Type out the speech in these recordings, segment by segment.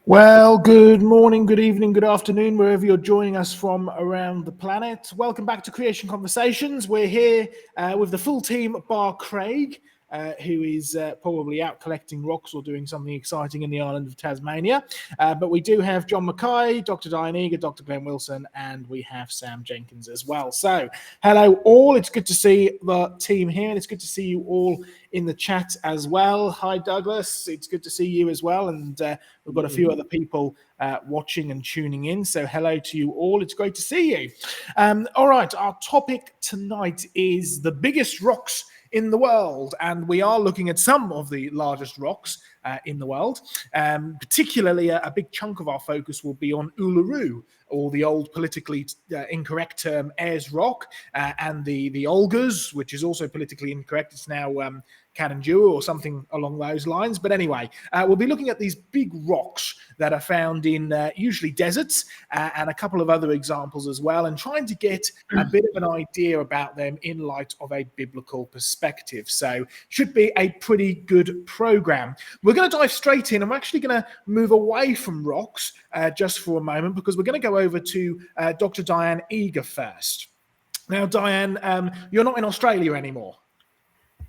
Well, good morning, good evening, good afternoon, wherever you're joining us from around the planet. Welcome back to Creation Conversations. We're here with the full team, bar Craig, who is probably out collecting rocks or doing something exciting in the island of Tasmania. But we do have John Mackay, Dr. Diane Eager, Dr. Glenn Wilson, and we have Sam Jenkins as well. So, hello all. It's good to see the team here, and it's good to see you all in the chat as well. Hi, Douglas. It's good to see you as well. And we've got a few other people watching and tuning in. So hello to you all. It's great to see you. All right. Our topic tonight is the biggest rocks in the world. And we are looking at some of the largest rocks in the world. Particularly a big chunk of our focus will be on Uluru, or the old politically incorrect term Ayers Rock, and the Olgas, which is also politically incorrect. It's now Kathmandu or something along those lines. But anyway, we'll be looking at these big rocks that are found in usually deserts and a couple of other examples as well, and trying to get a bit of an idea about them in light of a biblical perspective. So should be a pretty good program. We're going to dive straight in. I'm actually going to move away from rocks just for a moment, because we're going to go over to Dr. Diane Eager first. Now, Diane, you're not in Australia anymore.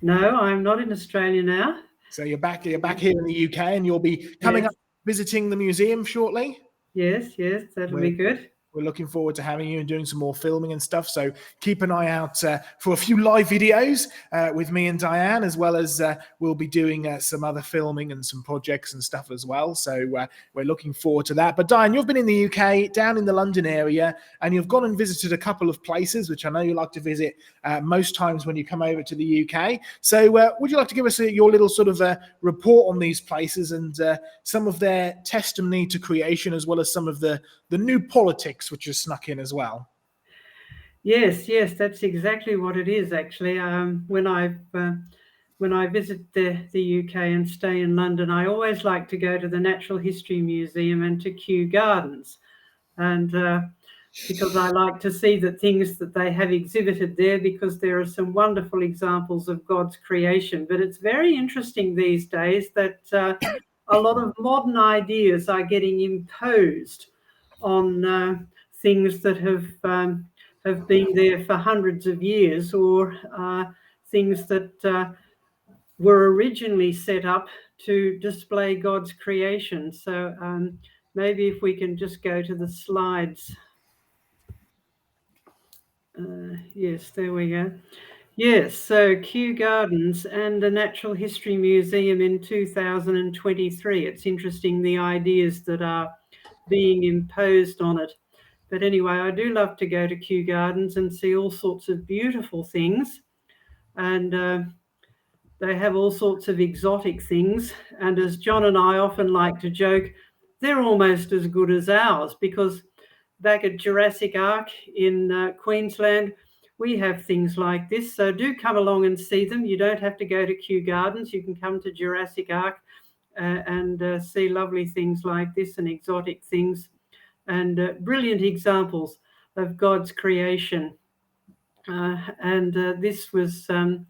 No, I'm not in Australia now. So you're back here in the UK, and you'll be coming up visiting the museum shortly? Yes, that'll be good. We're looking forward to having you and doing some more filming and stuff. So keep an eye out for a few live videos with me and Diane, as well as we'll be doing some other filming and some projects and stuff as well. So we're looking forward to that. But Diane, you've been in the UK, down in the London area, and you've gone and visited a couple of places, which I know you like to visit most times when you come over to the UK. So would you like to give us your little sort of report on these places and some of their testimony to creation, as well as some of the new politics which has snuck in as well? Yes, that's exactly what it is. Actually, when I visit the UK and stay in London, I always like to go to the Natural History Museum and to Kew Gardens, and because I like to see the things that they have exhibited there, because there are some wonderful examples of God's creation. But it's very interesting these days that a lot of modern ideas are getting imposed on things that have been there for hundreds of years, or things that were originally set up to display God's creation. So maybe if we can just go to the slides. Yes, there we go. Yes, so Kew Gardens and the Natural History Museum in 2023. It's interesting, the ideas that are being imposed on it. But anyway, I do love to go to Kew Gardens and see all sorts of beautiful things. And they have all sorts of exotic things. And as John and I often like to joke, they're almost as good as ours, because back at Jurassic Ark in Queensland, we have things like this. So do come along and see them. You don't have to go to Kew Gardens. You can come to Jurassic Ark and see lovely things like this and exotic things, and brilliant examples of God's creation. This was a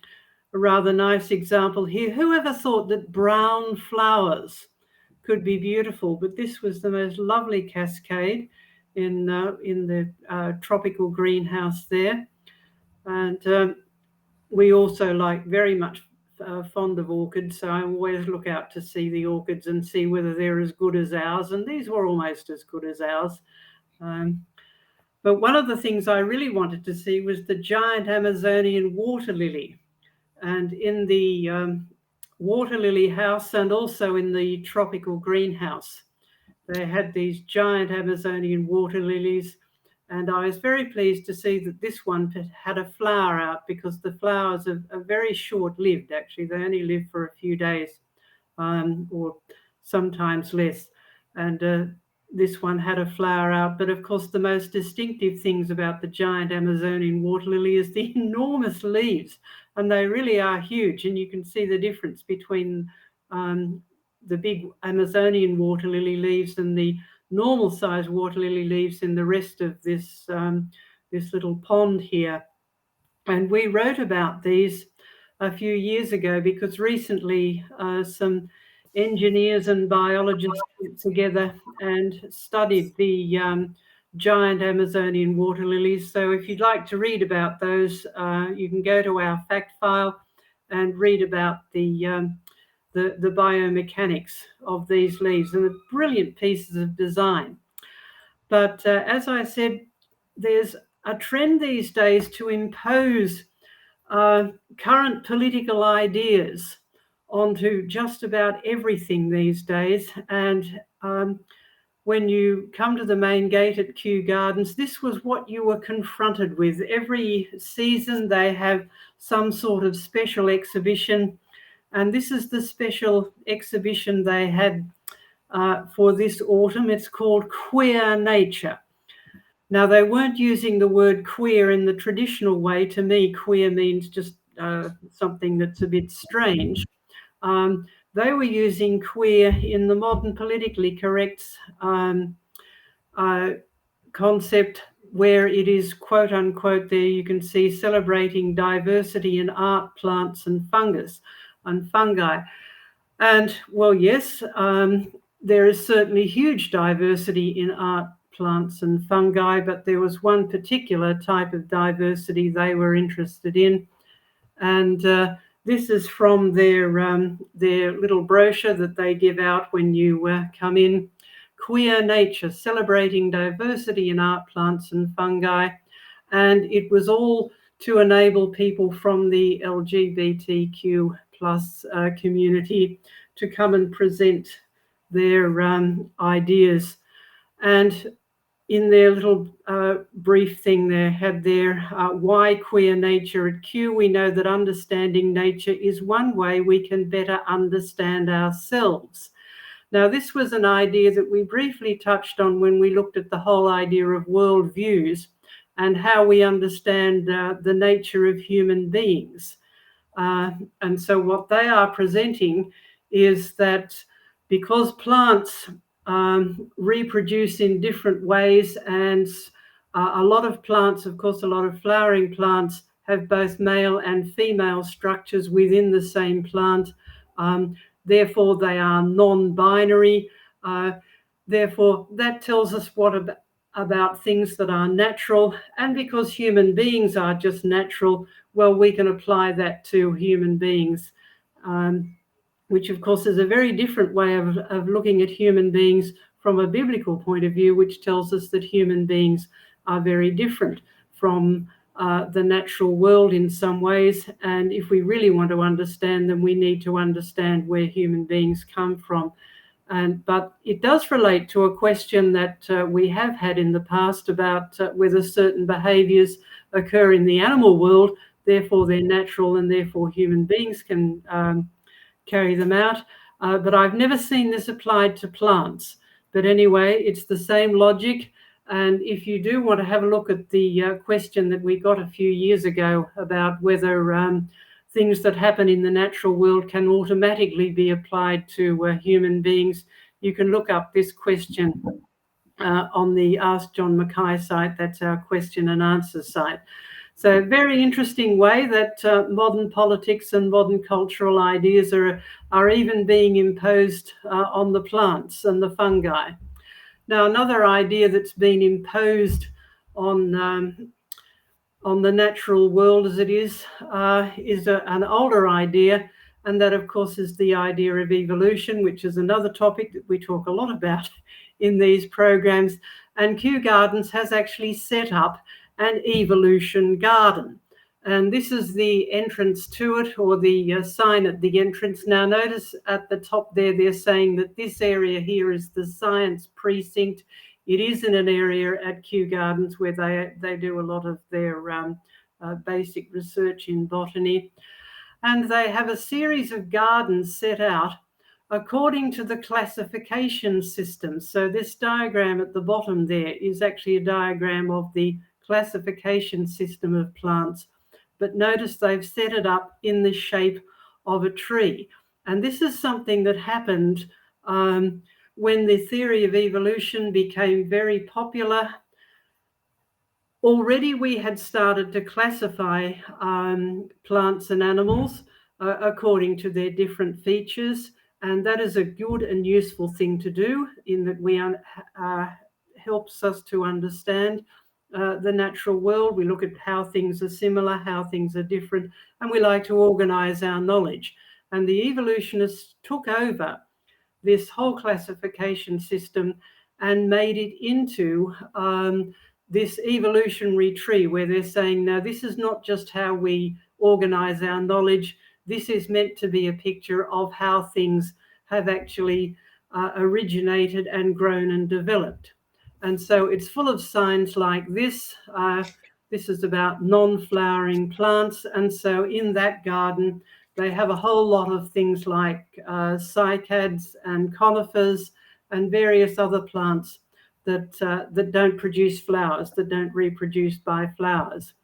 rather nice example here. Whoever thought that brown flowers could be beautiful? But this was the most lovely cascade in the tropical greenhouse there. And we also like very much fond of orchids, so I always look out to see the orchids and see whether they're as good as ours, and these were almost as good as ours. But one of the things I really wanted to see was the giant Amazonian water lily. And in the water lily house, and also in the tropical greenhouse, they had these giant Amazonian water lilies. And I was very pleased to see that this one had a flower out, because the flowers are very short-lived, actually. They only live for a few days, or sometimes less. And this one had a flower out. But of course, the most distinctive things about the giant Amazonian water lily is the enormous leaves. And they really are huge. And you can see the difference between the big Amazonian water lily leaves and the normal size water lily leaves in the rest of this this little pond here. And we wrote about these a few years ago, because recently some engineers and biologists got together and studied the giant Amazonian water lilies. So if you'd like to read about those, you can go to our fact file and read about the biomechanics of these leaves, and the brilliant pieces of design. But as I said, there's a trend these days to impose current political ideas onto just about everything these days. And when you come to the main gate at Kew Gardens, this was what you were confronted with. Every season they have some sort of special exhibition, and this is the special exhibition they had for this autumn. It's called Queer Nature. Now, they weren't using the word queer in the traditional way. To me, queer means just something that's a bit strange. They were using queer in the modern politically correct concept, where it is, quote unquote, there you can see celebrating diversity in art, plants and fungi. And well, yes, there is certainly huge diversity in art, plants and fungi, but there was one particular type of diversity they were interested in. And this is from their little brochure that they give out when you come in. Queer Nature, celebrating diversity in art, plants and fungi. And it was all to enable people from the LGBTQ plus community to come and present their ideas. And in their little brief thing there had their why queer nature at Kew. We know that understanding nature is one way we can better understand ourselves. Now, this was an idea that we briefly touched on when we looked at the whole idea of worldviews and how we understand the nature of human beings. And so what they are presenting is that because plants reproduce in different ways, and a lot of plants, of course, a lot of flowering plants have both male and female structures within the same plant. Therefore, they are non-binary. Therefore, that tells us what about things that are natural. And because human beings are just natural, well, we can apply that to human beings, which, of course, is a very different way of looking at human beings from a biblical point of view, which tells us that human beings are very different from the natural world in some ways. And if we really want to understand them, we need to understand where human beings come from. But it does relate to a question that we have had in the past about whether certain behaviours occur in the animal world, therefore they're natural and therefore human beings can carry them out. But I've never seen this applied to plants. But anyway, it's the same logic. And if you do want to have a look at the question that we got a few years ago about whether things that happen in the natural world can automatically be applied to human beings, you can look up this question on the Ask John Mackay site. That's our question and answer site. So very interesting way that modern politics and modern cultural ideas are even being imposed on the plants and the fungi. Now, another idea that's been imposed on the natural world as it is an older idea, and that, of course, is the idea of evolution, which is another topic that we talk a lot about in these programs. And Kew Gardens has actually set up an evolution garden. And this is the entrance to it, or the sign at the entrance. Now, notice at the top there, they're saying that this area here is the science precinct. It is in an area at Kew Gardens where they do a lot of their basic research in botany. And they have a series of gardens set out according to the classification system. So this diagram at the bottom there is actually a diagram of the classification system of plants. But notice they've set it up in the shape of a tree. And this is something that happened when the theory of evolution became very popular. Already we had started to classify plants and animals according to their different features. And that is a good and useful thing to do, in that we helps us to understand the natural world. We look at how things are similar, how things are different, and we like to organize our knowledge. And the evolutionists took over this whole classification system and made it into this evolutionary tree, where they're saying, now, this is not just how we organize our knowledge. This is meant to be a picture of how things have actually originated and grown and developed. And so it's full of signs like this. This is about non-flowering plants. And so in that garden, they have a whole lot of things like cycads and conifers and various other plants that don't produce flowers, that don't reproduce by flowers.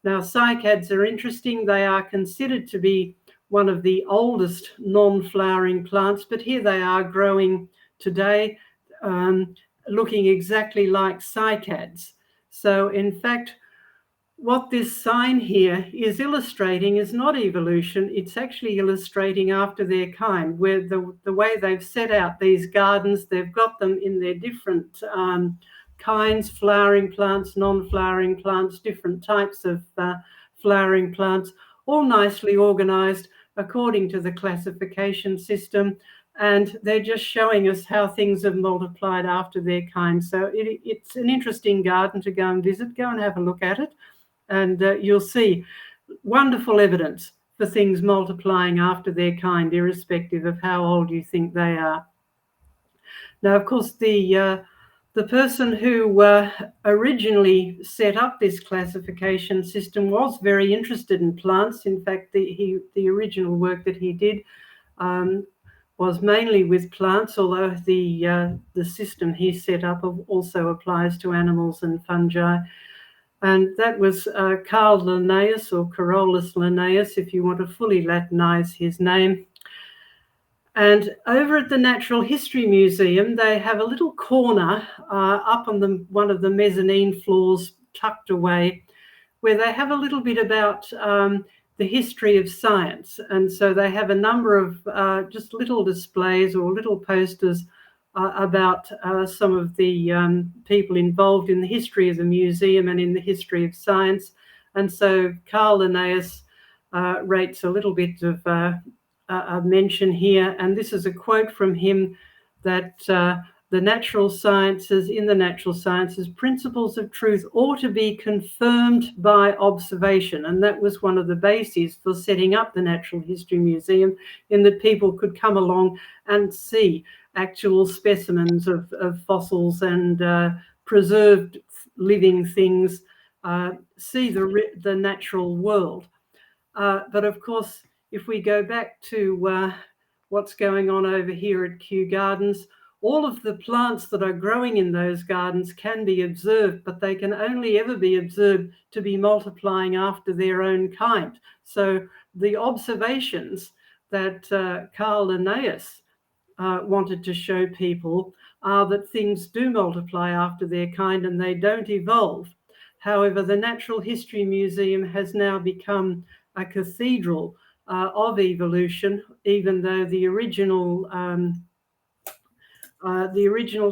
Now, cycads are interesting. They are considered to be one of the oldest non-flowering plants, but here they are growing today, looking exactly like cycads. So in fact, what this sign here is illustrating is not evolution. It's actually illustrating after their kind, where the way they've set out these gardens, they've got them in their different kinds, flowering plants, non-flowering plants, different types of flowering plants, all nicely organized according to the classification system. And they're just showing us how things have multiplied after their kind. So it's an interesting garden to go and visit. Go and have a look at it. And you'll see wonderful evidence for things multiplying after their kind, irrespective of how old you think they are. Now, of course, the person who originally set up this classification system was very interested in plants. In fact, the original work that he did was mainly with plants, although the system he set up also applies to animals and fungi. And that was Carl Linnaeus, or Carolus Linnaeus, if you want to fully Latinize his name. And over at the Natural History Museum, they have a little corner up on one of the mezzanine floors, tucked away, where they have a little bit about the history of science. And so they have a number of just little displays or little posters about some of the people involved in the history of the museum and in the history of science. And so Carl Linnaeus rates a little bit of a mention here. And this is a quote from him, that in the natural sciences, principles of truth ought to be confirmed by observation. And that was one of the bases for setting up the Natural History Museum, in that people could come along and see actual specimens of fossils and preserved living things, see the natural world. But of course, if we go back to what's going on over here at Kew Gardens, all of the plants that are growing in those gardens can be observed, but they can only ever be observed to be multiplying after their own kind. So the observations that Carl Linnaeus wanted to show people are that things do multiply after their kind and they don't evolve. However, the Natural History Museum has now become a cathedral of evolution, even though the original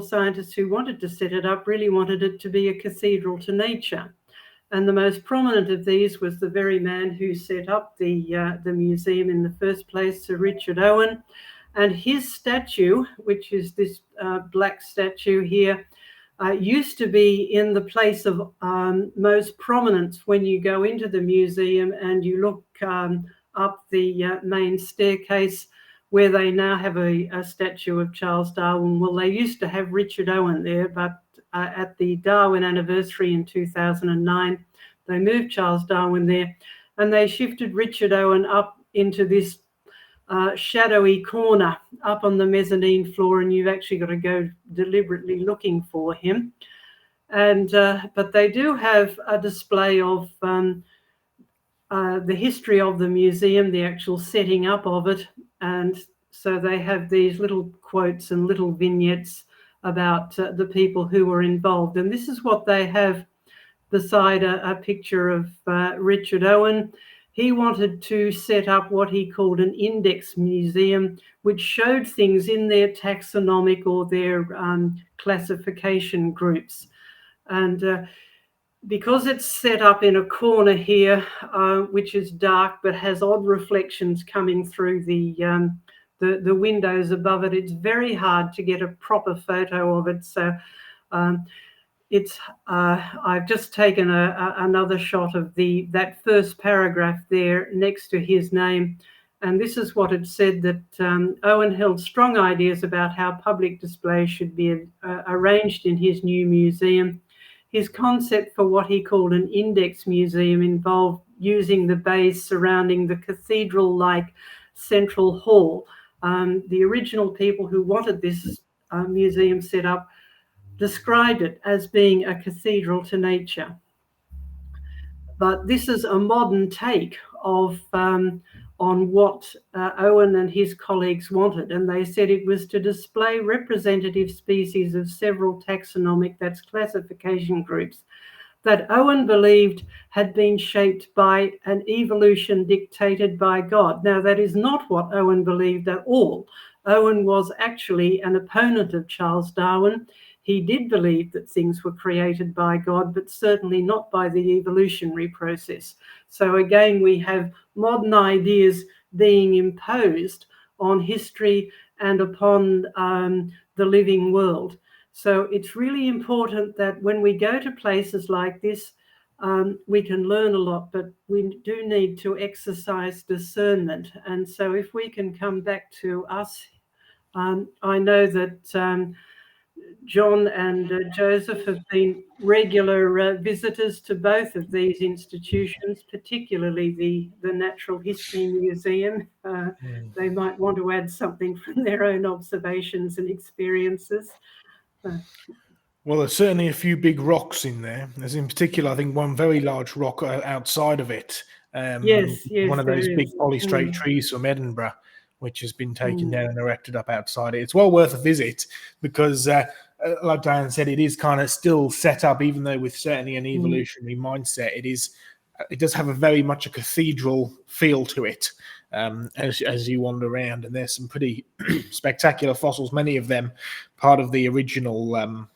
scientists who wanted to set it up really wanted it to be a cathedral to nature. And the most prominent of these was the very man who set up the museum in the first place, Sir Richard Owen. And his statue, which is this black statue here, used to be in the place of most prominence when you go into the museum and you look up the main staircase, where they now have a statue of Charles Darwin. Well, they used to have Richard Owen there, but at the Darwin anniversary in 2009, they moved Charles Darwin there, and they shifted Richard Owen up into this shadowy corner up on the mezzanine floor, and you've actually got to go deliberately looking for him. And but they do have a display of the history of the museum, the actual setting up of it. And so they have these little quotes and little vignettes about the people who were involved. And this is what they have beside a picture of Richard Owen. he wanted to set up what he called an index museum, which showed things in their taxonomic or their classification groups. And because it's set up in a corner here, which is dark but has odd reflections coming through the windows above it, it's very hard to get a proper photo of it. So I've just taken another shot of that first paragraph there next to his name. And this is what it said, that Owen held strong ideas about how public displays should be arranged in his new museum. His concept for what he called an index museum involved using the bays surrounding the cathedral-like central hall. The original people who wanted this museum set up described it as being a cathedral to nature. But this is a modern take of on what Owen and his colleagues wanted, and they said it was to display representative species of several taxonomic, that's classification groups, that Owen believed had been shaped by an evolution dictated by God. Now, that is not what Owen believed at all. Owen was actually an opponent of Charles Darwin. He did believe that things were created by God, but certainly not by the evolutionary process. So again, we have modern ideas being imposed on history and upon the living world. So it's really important that when we go to places like this, we can learn a lot, but we do need to exercise discernment. And so if we can come back to us, I know that John and Joseph have been regular visitors to both of these institutions, particularly the Natural History Museum. They might want to add something from their own observations and experiences. Well, there's certainly a few big rocks in there. There's in particular, I think, one very large rock outside of it. Yes, one of those there big is. polystrate trees from Edinburgh, which has been taken down and erected up outside it. It's well worth a visit because, like Diane said, it is kind of still set up, even though with certainly an evolutionary mindset, it does have a very much a cathedral feel to it as you wander around. And there's some pretty spectacular fossils, many of them part of the original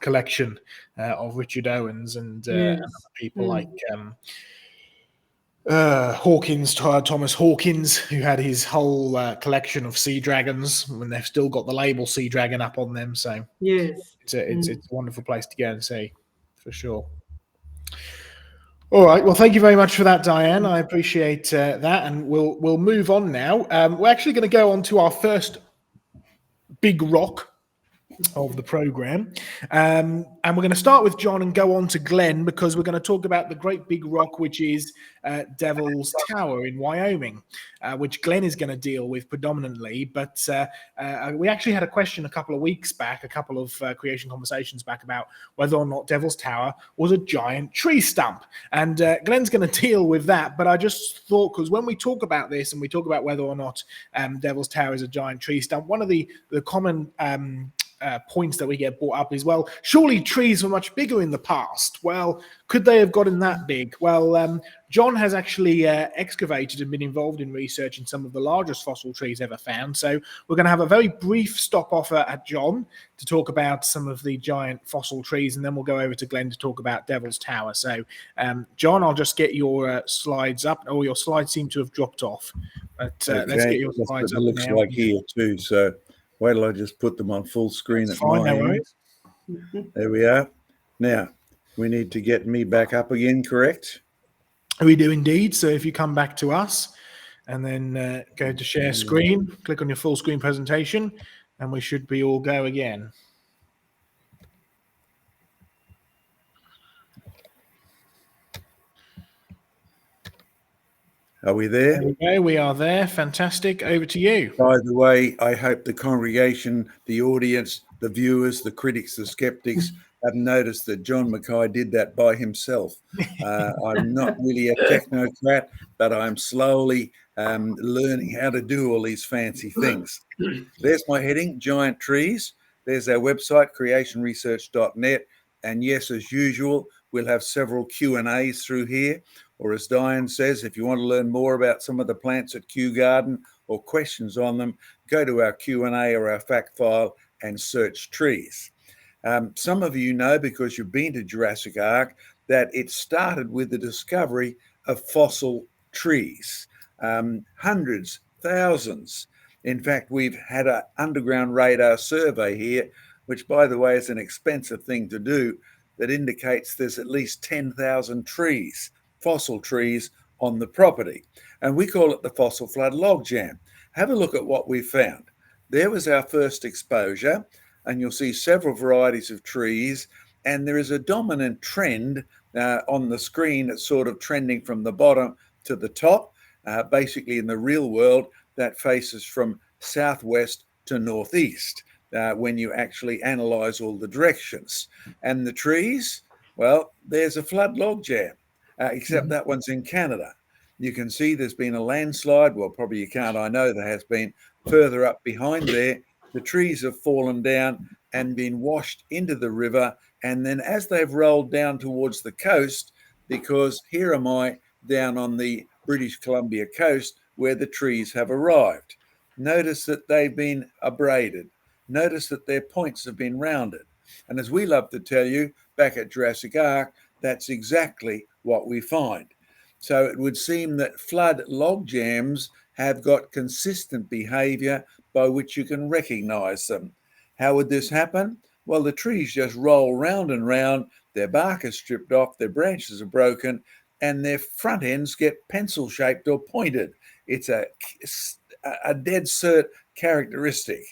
collection of Richard Owens and other people like Thomas Hawkins, who had his whole collection of sea dragons, and they've still got the label sea dragon up on them. So yes, it's a wonderful place to go and see, for sure. All right. Well, thank you very much for that, Diane. I appreciate that, and we'll move on now. We're actually going to go on to our first big rock of the program, and we're going to start with John and go on to Glenn, because we're going to talk about the great big rock, which is Devil's Tower in Wyoming, which Glenn is going to deal with predominantly. But we actually had a question a couple of weeks back, a couple of creation conversations back, about whether or not Devil's Tower was a giant tree stump, and Glenn's going to deal with that. But I just thought, because when we talk about this and we talk about whether or not Devil's Tower is a giant tree stump, one of the common points that we get brought up is, well, surely trees were much bigger in the past. Well, could they have gotten that big? Well, John has actually excavated and been involved in researching some of the largest fossil trees ever found. So we're going to have a very brief stop off at John to talk about some of the giant fossil trees, and then we'll go over to Glenn to talk about Devil's Tower. So, John, I'll just get your slides up. Oh, your slides seem to have dropped off. But okay. Let's get your slides up now. It looks like here too, so wait till I just put them on full screen. That's fine, no worries. There we are. Now, we need to get me back up again, correct? We do indeed. So if you come back to us and then go to share screen, click on your full screen presentation, and we should be all go again. Are we there? There we go. We are there. Fantastic. Over to you. By the way, I hope the congregation, the audience, the viewers, the critics, the skeptics have noticed that John Mackay did that by himself. I'm not really a technocrat, but I'm slowly learning how to do all these fancy things. There's my heading, Giant Trees. There's our website, creationresearch.net. And yes, as usual, we'll have several Q&As through here. Or as Diane says, if you want to learn more about some of the plants at Kew Garden or questions on them, go to our Q&A or our fact file and search trees. Some of you know, because you've been to Jurassic Ark, that it started with the discovery of fossil trees. Hundreds, thousands. In fact, we've had an underground radar survey here, which, by the way, is an expensive thing to do, that indicates there's at least 10,000 trees, fossil trees, on the property. And we call it the fossil flood logjam. Have a look at what we found. There was our first exposure, and you'll see several varieties of trees, and there is a dominant trend on the screen. It's sort of trending from the bottom to the top, basically in the real world, that faces from southwest to northeast when you actually analyze all the directions. And the trees, well, there's a flood logjam, except that one's in Canada. You can see there's been a landslide. Well, probably you can't, I know there has been. Further up behind there, the trees have fallen down and been washed into the river. And then as they've rolled down towards the coast, because here am I down on the British Columbia coast where the trees have arrived. Notice that they've been abraded. Notice that their points have been rounded. And as we love to tell you back at Jurassic Ark, that's exactly what we find. So it would seem that flood logjams have got consistent behavior by which you can recognize them. How would this happen? Well, the trees just roll round and round, their bark is stripped off, their branches are broken, and their front ends get pencil-shaped or pointed. It's a dead cert characteristic.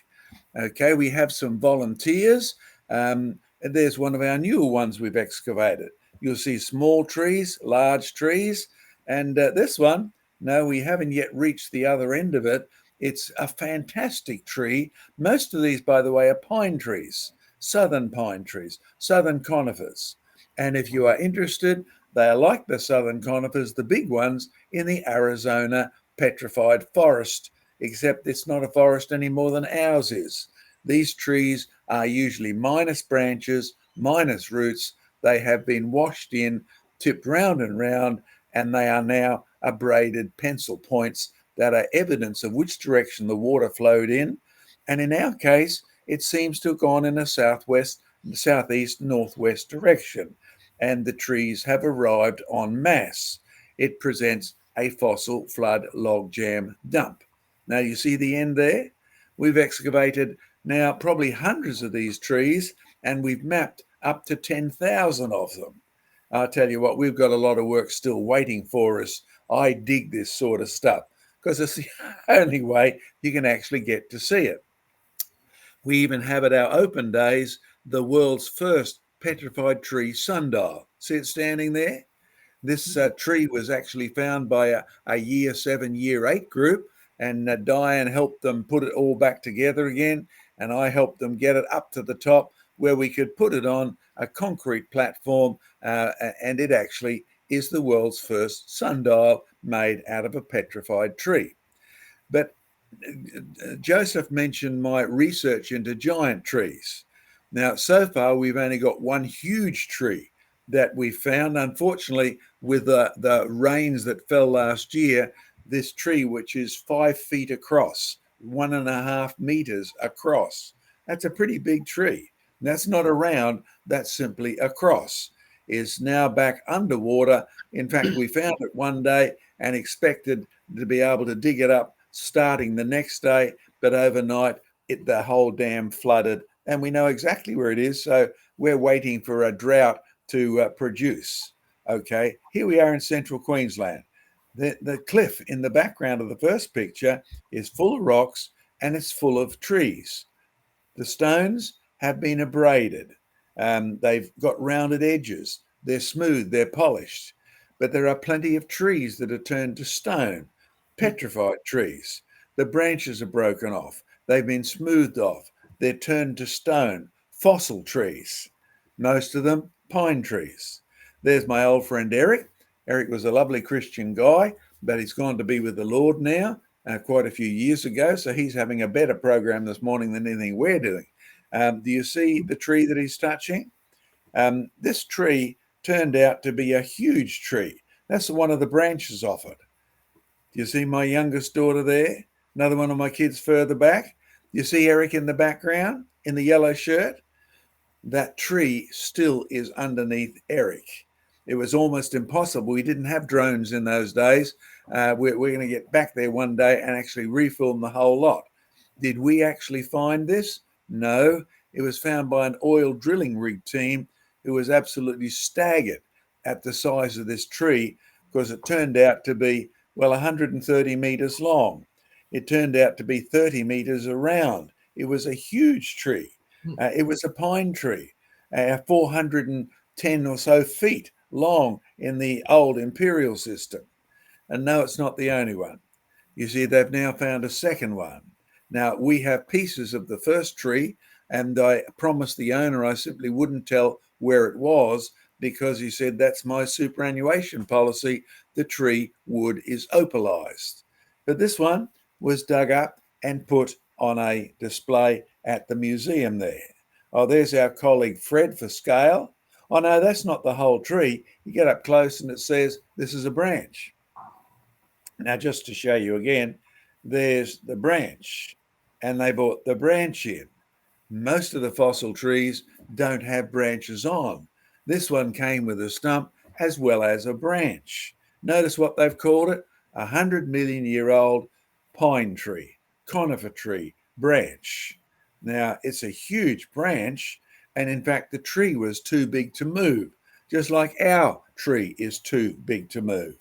Okay, we have some volunteers. There's one of our newer ones we've excavated. You'll see small trees, large trees, and this one, no, we haven't yet reached the other end of it. It's a fantastic tree. Most of these, by the way, are pine trees, southern pine trees, southern conifers. And if you are interested, they are like the southern conifers, the big ones, in the Arizona petrified forest, except it's not a forest any more than ours is. These trees are usually minus branches, minus roots. They have been washed in, tipped round and round, and they are now abraded pencil points that are evidence of which direction the water flowed in. And in our case, it seems to have gone in a southwest, southeast, northwest direction. And the trees have arrived en masse. It presents a fossil flood logjam dump. Now you see the end there? We've excavated now probably hundreds of these trees, and we've mapped up to 10,000 of them. I'll tell you what, we've got a lot of work still waiting for us. I dig this sort of stuff because it's the only way you can actually get to see it. We even have at our open days the world's first petrified tree sundial. See it standing there? This tree was actually found by a year 7, year 8 group, and Diane helped them put it all back together again, and I helped them get it up to the top where we could put it on a concrete platform, and it actually is the world's first sundial made out of a petrified tree. But Joseph mentioned my research into giant trees. Now, so far, we've only got one huge tree that we found. Unfortunately, with the rains that fell last year, this tree, which is 5 feet across, 1.5 meters across, that's a pretty big tree. That's not around, that's simply across, is now back underwater. In fact, we found it one day and expected to be able to dig it up starting the next day, but overnight the whole dam flooded, and we know exactly where it is. So we're waiting for a drought to produce. Okay, here we are in central Queensland. The cliff in the background of the first picture is full of rocks and it's full of trees. The stones have been abraded. They've got rounded edges. They're smooth, they're polished. But there are plenty of trees that are turned to stone, petrified trees. The branches are broken off. They've been smoothed off. They're turned to stone, fossil trees. Most of them pine trees. There's my old friend Eric. Eric was a lovely Christian guy, but he's gone to be with the Lord now, quite a few years ago. So he's having a better program this morning than anything we're doing. Do you see the tree that he's touching? This tree turned out to be a huge tree. That's one of the branches off it. Do you see my youngest daughter there? Another one of my kids further back. You see Eric in the background in the yellow shirt? That tree still is underneath Eric. It was almost impossible. We didn't have drones in those days. We're going to get back there one day and actually refilm the whole lot. Did we actually find this? No. It was found by an oil drilling rig team who was absolutely staggered at the size of this tree, because it turned out to be, well, 130 meters long. It turned out to be 30 meters around. It was a huge tree. It was a pine tree, 410 or so feet long in the old imperial system. And no, it's not the only one. You see, they've now found a second one. Now, we have pieces of the first tree, and I promised the owner I simply wouldn't tell where it was, because he said, that's my superannuation policy. The tree wood is opalized. But this one was dug up and put on a display at the museum there. Oh, there's our colleague Fred for scale. Oh, no, that's not the whole tree. You get up close and it says this is a branch. Now, just to show you again, there's the branch, and they brought the branch in. Most of the fossil trees don't have branches on. This one came with a stump as well as a branch. Notice what they've called it: 100 million year old pine tree, conifer tree, branch. Now, it's a huge branch, and in fact, the tree was too big to move, just like our tree is too big to move.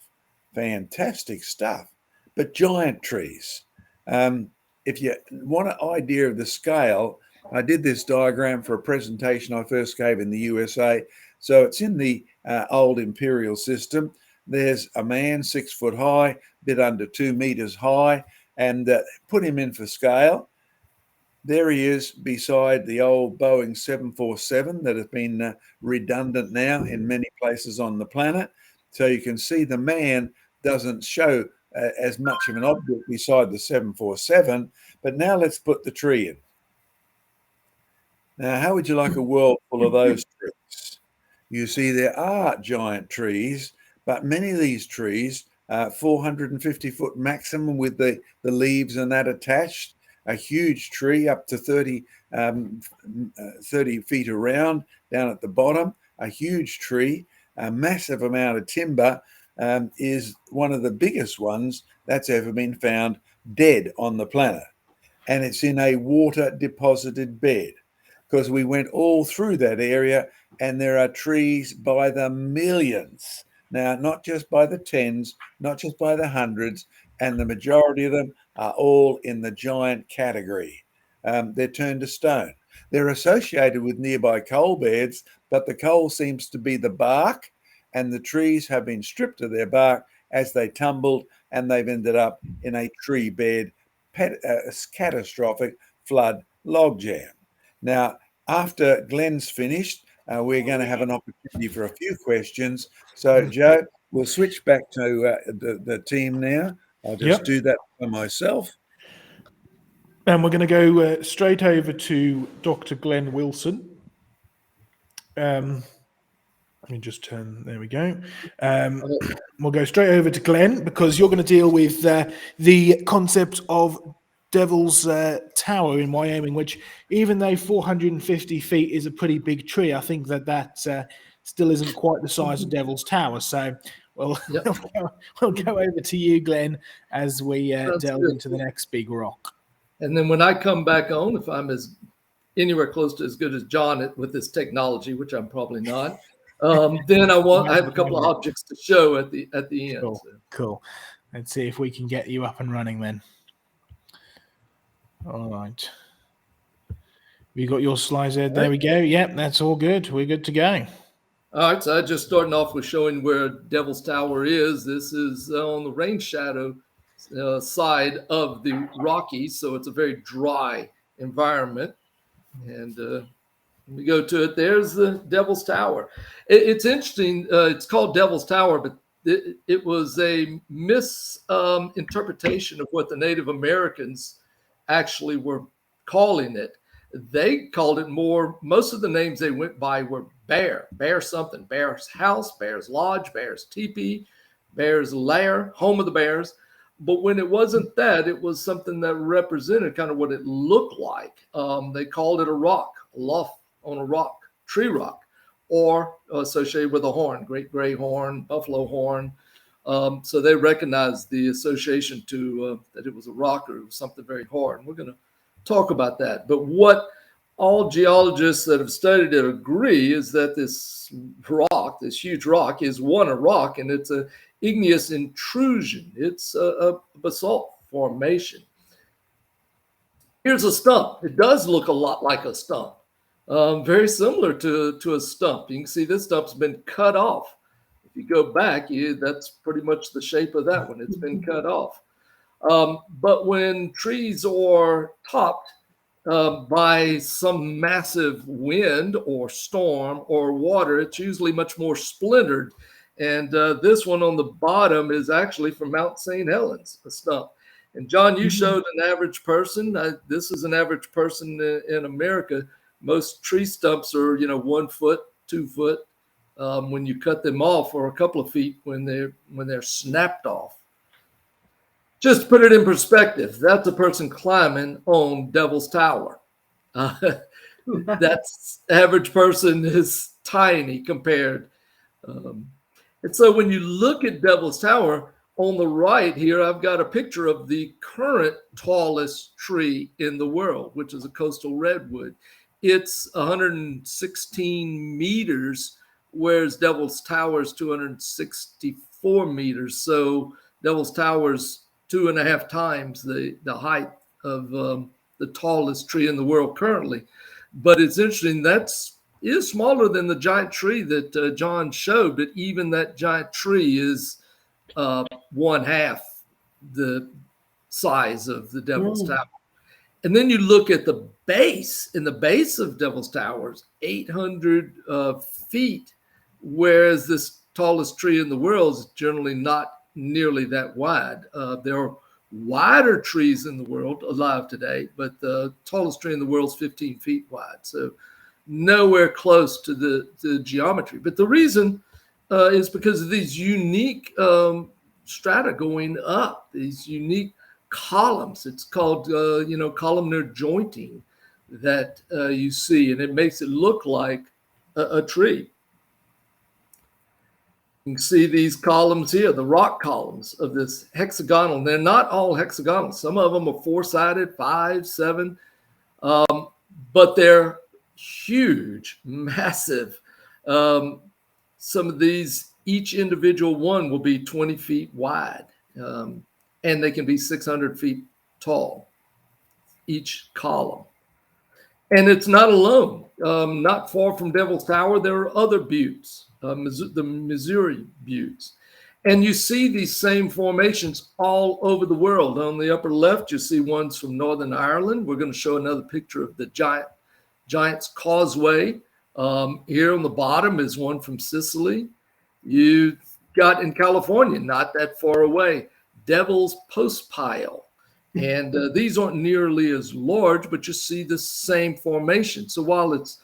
Fantastic stuff. But giant trees. If you want an idea of the scale, I did this diagram for a presentation I first gave in the USA. So it's in the old imperial system. There's a man 6 foot high, bit under 2 meters high, and put him in for scale. There he is beside the old Boeing 747 that has been redundant now in many places on the planet. So you can see the man doesn't show as much of an object beside the 747. But now let's put the tree in. Now, how would you like a world full of those trees? You see, there are giant trees, but many of these trees, 450-foot maximum with the leaves and that attached, a huge tree up to 30 feet around down at the bottom, a huge tree, a massive amount of timber, is one of the biggest ones that's ever been found dead on the planet. And it's in a water deposited bed, because we went all through that area, and there are trees by the millions. Now, not just by the tens, not just by the hundreds, and the majority of them are all in the giant category. They're turned to stone. They're associated with nearby coal beds, but the coal seems to be the bark, and the trees have been stripped of their bark as they tumbled, and they've ended up in a tree bed, catastrophic flood logjam. Now, after Glenn's finished, we're going to have an opportunity for a few questions. So, Joe, we'll switch back to the team now. I'll just do that for myself. And we're going to go straight over to Dr. Glenn Wilson. Let me just turn, there we go. We'll go straight over to Glenn, because you're going to deal with the concept of Devil's Tower in Wyoming, which, even though 450 feet is a pretty big tree, I think that still isn't quite the size of Devil's Tower. So we'll go over to you, Glenn, as we delve into the next big rock. And then when I come back on, if I'm anywhere close to as good as John with this technology, which I'm probably not, then I have a couple of objects to show at the end. Cool. So. Cool. Let's see if we can get you up and running then. All right. You got your slides there? There we go. Yep, that's all good. We're good to go. All right, so I just starting off with showing where Devil's Tower is. This is on the rain shadow side of the Rockies, so it's a very dry environment. And we go to it. There's the Devil's Tower. It's interesting. It's called Devil's Tower, but it was a misinterpretation of what the Native Americans actually were calling it. They called it more, most of the names they went by were bear something, bear's house, bear's lodge, bear's teepee, bear's lair, home of the bears. But when it wasn't that, it was something that represented kind of what it looked like. They called it a rock, a loft on a rock, tree rock, or associated with a horn, great gray horn, buffalo horn. So they recognized the association to that it was a rock or it was something very hard. And we're going to talk about that. But what all geologists that have studied it agree is that this rock, this huge rock, is one, a rock, and it's a igneous intrusion. It's a basalt formation. Here's a stump. It does look a lot like a stump, very similar to a stump. You can see this stump's been cut off. If you go back, that's pretty much the shape of that one. It's been cut off. But when trees are topped by some massive wind or storm or water, it's usually much more splintered. And this one on the bottom is actually from Mount St. Helens, a stump. And John, you showed an average person. This is an average person in America. Most tree stumps are, 1 foot, 2 foot. When you cut them off, or a couple of feet when they're snapped off. Just to put it in perspective, that's a person climbing on Devil's Tower. That's average person is tiny compared. And so when you look at Devil's Tower, on the right here, I've got a picture of the current tallest tree in the world, which is a coastal redwood. It's 116 meters, whereas Devil's Tower is 264 meters. So Devil's Tower is 2.5 times the height of the tallest tree in the world currently. But it's interesting, is smaller than the giant tree that John showed, but even that giant tree is 1/2 the size of the Devil's Tower. And then you look at the base, and the base of Devil's Tower is 800 feet, whereas this tallest tree in the world is generally not nearly that wide. There are wider trees in the world alive today, but the tallest tree in the world is 15 feet wide. So nowhere close to the geometry. But the reason is because of these unique strata going up, these unique columns. It's called, columnar jointing that you see, and it makes it look like a tree. You can see these columns here, the rock columns of this hexagonal. They're not all hexagonal. Some of them are 4-sided, 5, 7, but they're huge, massive. Some of these, each individual one will be 20 feet wide, and they can be 600 feet tall, each column. And it's not alone. Not far from Devil's Tower, there are other buttes, the Missouri buttes. And you see these same formations all over the world. On the upper left, you see ones from Northern Ireland. We're going to show another picture of the Giant's Causeway. Here on the bottom is one from Sicily. You got in California, not that far away, Devil's Postpile. And these aren't nearly as large, but you see the same formation. So while it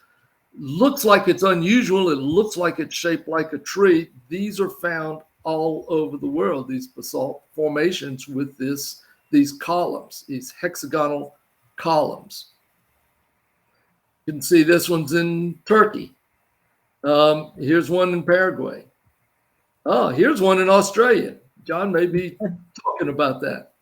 looks like it's unusual, it looks like it's shaped like a tree, these are found all over the world, these basalt formations with these columns, these hexagonal columns. You can see this one's in Turkey. Here's one in Paraguay. Oh, here's one in Australia. John may be talking about that.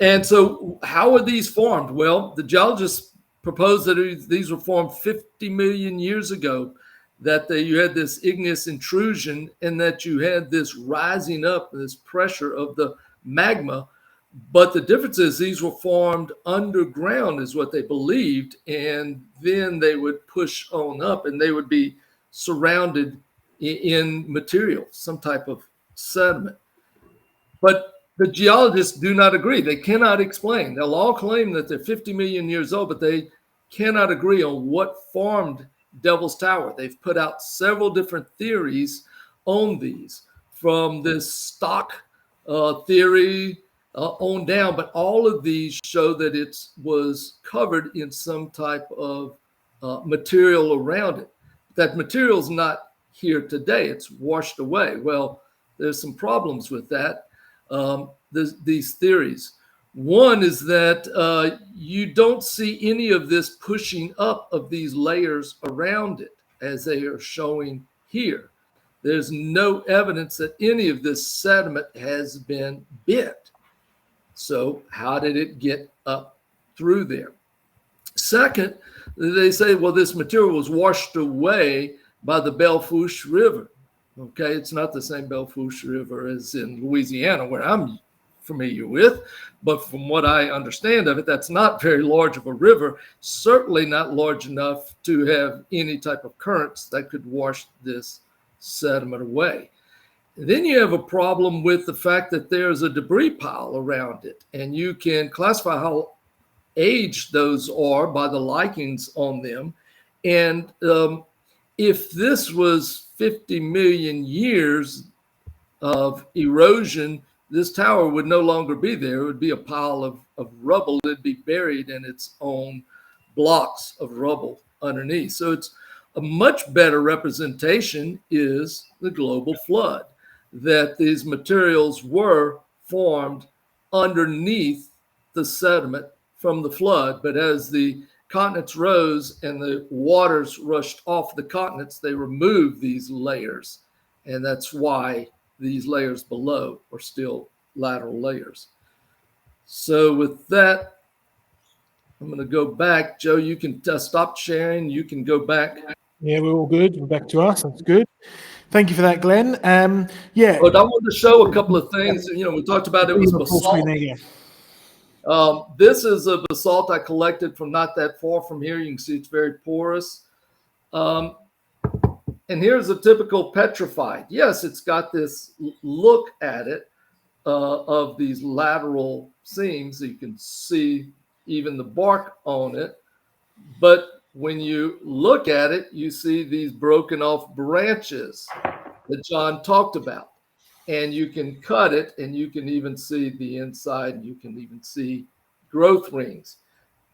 And so how are these formed? Well, the geologists proposed that these were formed 50 million years ago, that you had this igneous intrusion and that you had this rising up, this pressure of the magma. But the difference is these were formed underground is what they believed. And then they would push on up and they would be surrounded in material, some type of sediment. But the geologists do not agree. They cannot explain. They'll all claim that they're 50 million years old, but they cannot agree on what formed Devil's Tower. They've put out several different theories on these, from this stock theory on down, but all of these show that it was covered in some type of material around it. That material's not here today. It's washed away. Well, there's some problems with that, these theories. One is that you don't see any of this pushing up of these layers around it as they are showing here. There's no evidence that any of this sediment has been bent. So how did it get up through there? Second, they say, well, this material was washed away by the Belle Fourche River. Okay, it's not the same Belle Fourche River as in Louisiana, where I'm familiar with, but from what I understand of it, that's not very large of a river, certainly not large enough to have any type of currents that could wash this sediment away. Then you have a problem with the fact that there's a debris pile around it, and you can classify how aged those are by the likings on them. And if this was 50 million years of erosion, this tower would no longer be there. It would be a pile of rubble. It'd be buried in its own blocks of rubble underneath. So it's a much better representation is the global flood, that these materials were formed underneath the sediment from the flood. But as the continents rose and the waters rushed off the continents, they removed these layers. And that's why these layers below are still lateral layers. So with that, I'm going to go back. Joe, you can stop sharing. You can go back. Yeah, we're all good. We're back to us. That's good. Thank you for that, Glenn. Yeah. But I wanted to show a couple of things. You know, we talked about it was basalt. This is a basalt I collected from not that far from here. You can see it's very porous. And here's a typical petrified. Yes, it's got this look at it of these lateral seams. You can see even the bark on it. But when you look at it, you see these broken off branches that John talked about. And you can cut it, and you can even see the inside, and you can even see growth rings.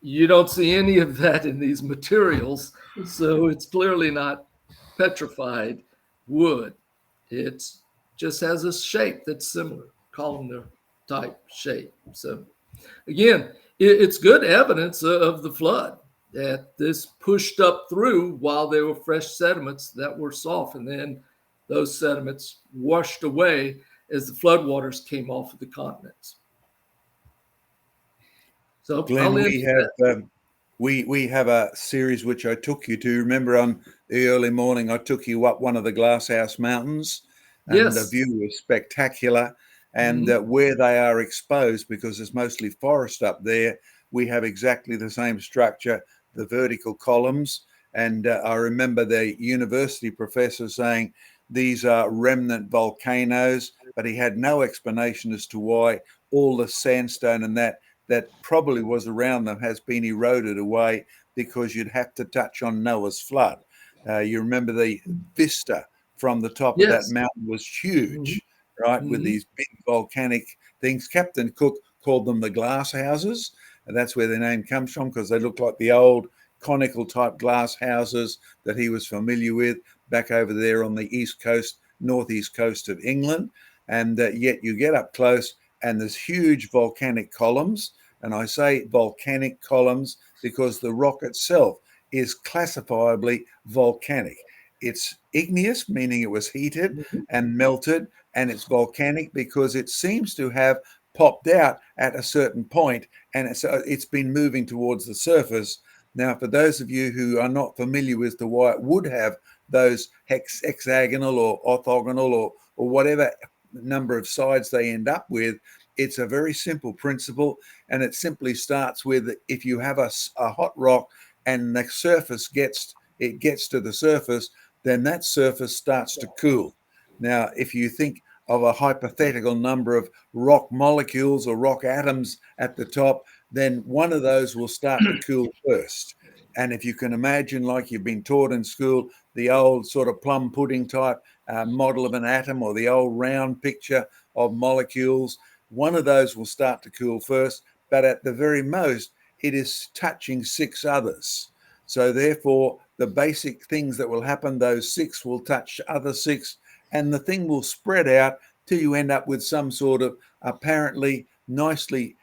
You don't see any of that in these materials, so it's clearly not petrified wood. It just has a shape that's similar, columnar type shape. So again, it's good evidence of the flood, that this pushed up through while there were fresh sediments that were soft, and then those sediments washed away as the floodwaters came off of the continents. So Glenn, we have a series which I took you to. Remember on the early morning, I took you up one of the Glasshouse Mountains, and yes, the view was spectacular. And where they are exposed, because it's mostly forest up there, we have exactly the same structure, the vertical columns. And I remember the university professor saying, these are remnant volcanoes, but he had no explanation as to why all the sandstone and that probably was around them has been eroded away, because you'd have to touch on Noah's flood. You remember the vista from the top of that mountain was huge, right? With these big volcanic things. Captain Cook called them the glass houses, and that's where their name comes from, because they look like the old conical type glass houses that he was familiar with back over there on the east coast, northeast coast of England. And yet you get up close and there's huge volcanic columns. And I say volcanic columns because the rock itself is classifiably volcanic. It's igneous, meaning it was heated and melted, and it's volcanic because it seems to have popped out at a certain point, and it's been moving towards the surface. Now, for those of you who are not familiar with the why it would have those hexagonal or orthogonal or whatever number of sides they end up with, it's a very simple principle, and it simply starts with, if you have a hot rock and the surface gets to the surface, then that surface starts to cool. Now, if you think of a hypothetical number of rock molecules or rock atoms at the top, then one of those will start to cool first. And if you can imagine, like you've been taught in school, the old sort of plum pudding type model of an atom, or the old round picture of molecules, one of those will start to cool first, but at the very most, it is touching 6 others. So therefore, the basic things that will happen, those 6 will touch other 6, and the thing will spread out till you end up with some sort of apparently nicely,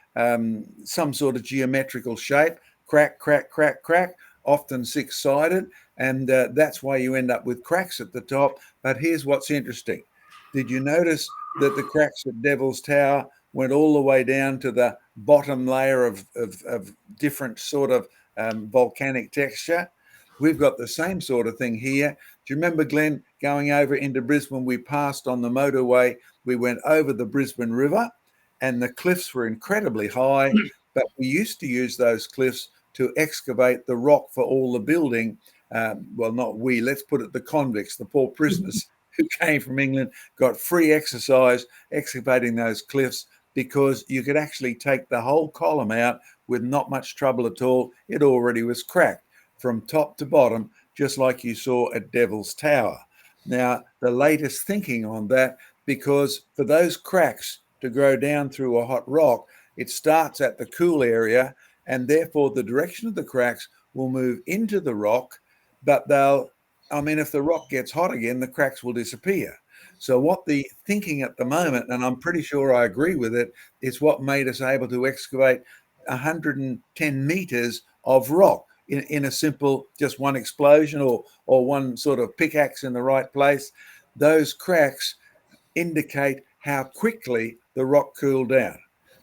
some sort of geometrical shape, crack, crack, crack, crack, often 6-sided, and that's why you end up with cracks at the top. But here's what's interesting. Did you notice that the cracks at Devil's Tower went all the way down to the bottom layer of different sort of volcanic texture? We've got the same sort of thing here. Do you remember, Glenn, going over into Brisbane? We passed on the motorway. We went over the Brisbane River, and the cliffs were incredibly high, but we used to use those cliffs to excavate the rock for all the building. Well, not we, let's put it the convicts, the poor prisoners who came from England, got free exercise excavating those cliffs, because you could actually take the whole column out with not much trouble at all. It already was cracked from top to bottom, just like you saw at Devil's Tower. Now, the latest thinking on that, because for those cracks to grow down through a hot rock, it starts at the cool area, and therefore the direction of the cracks will move into the rock, but if the rock gets hot again, the cracks will disappear. So what the thinking at the moment, and I'm pretty sure I agree with it, is what made us able to excavate 110 meters of rock in a simple, just one explosion or one sort of pickaxe in the right place. Those cracks indicate how quickly the rock cooled down.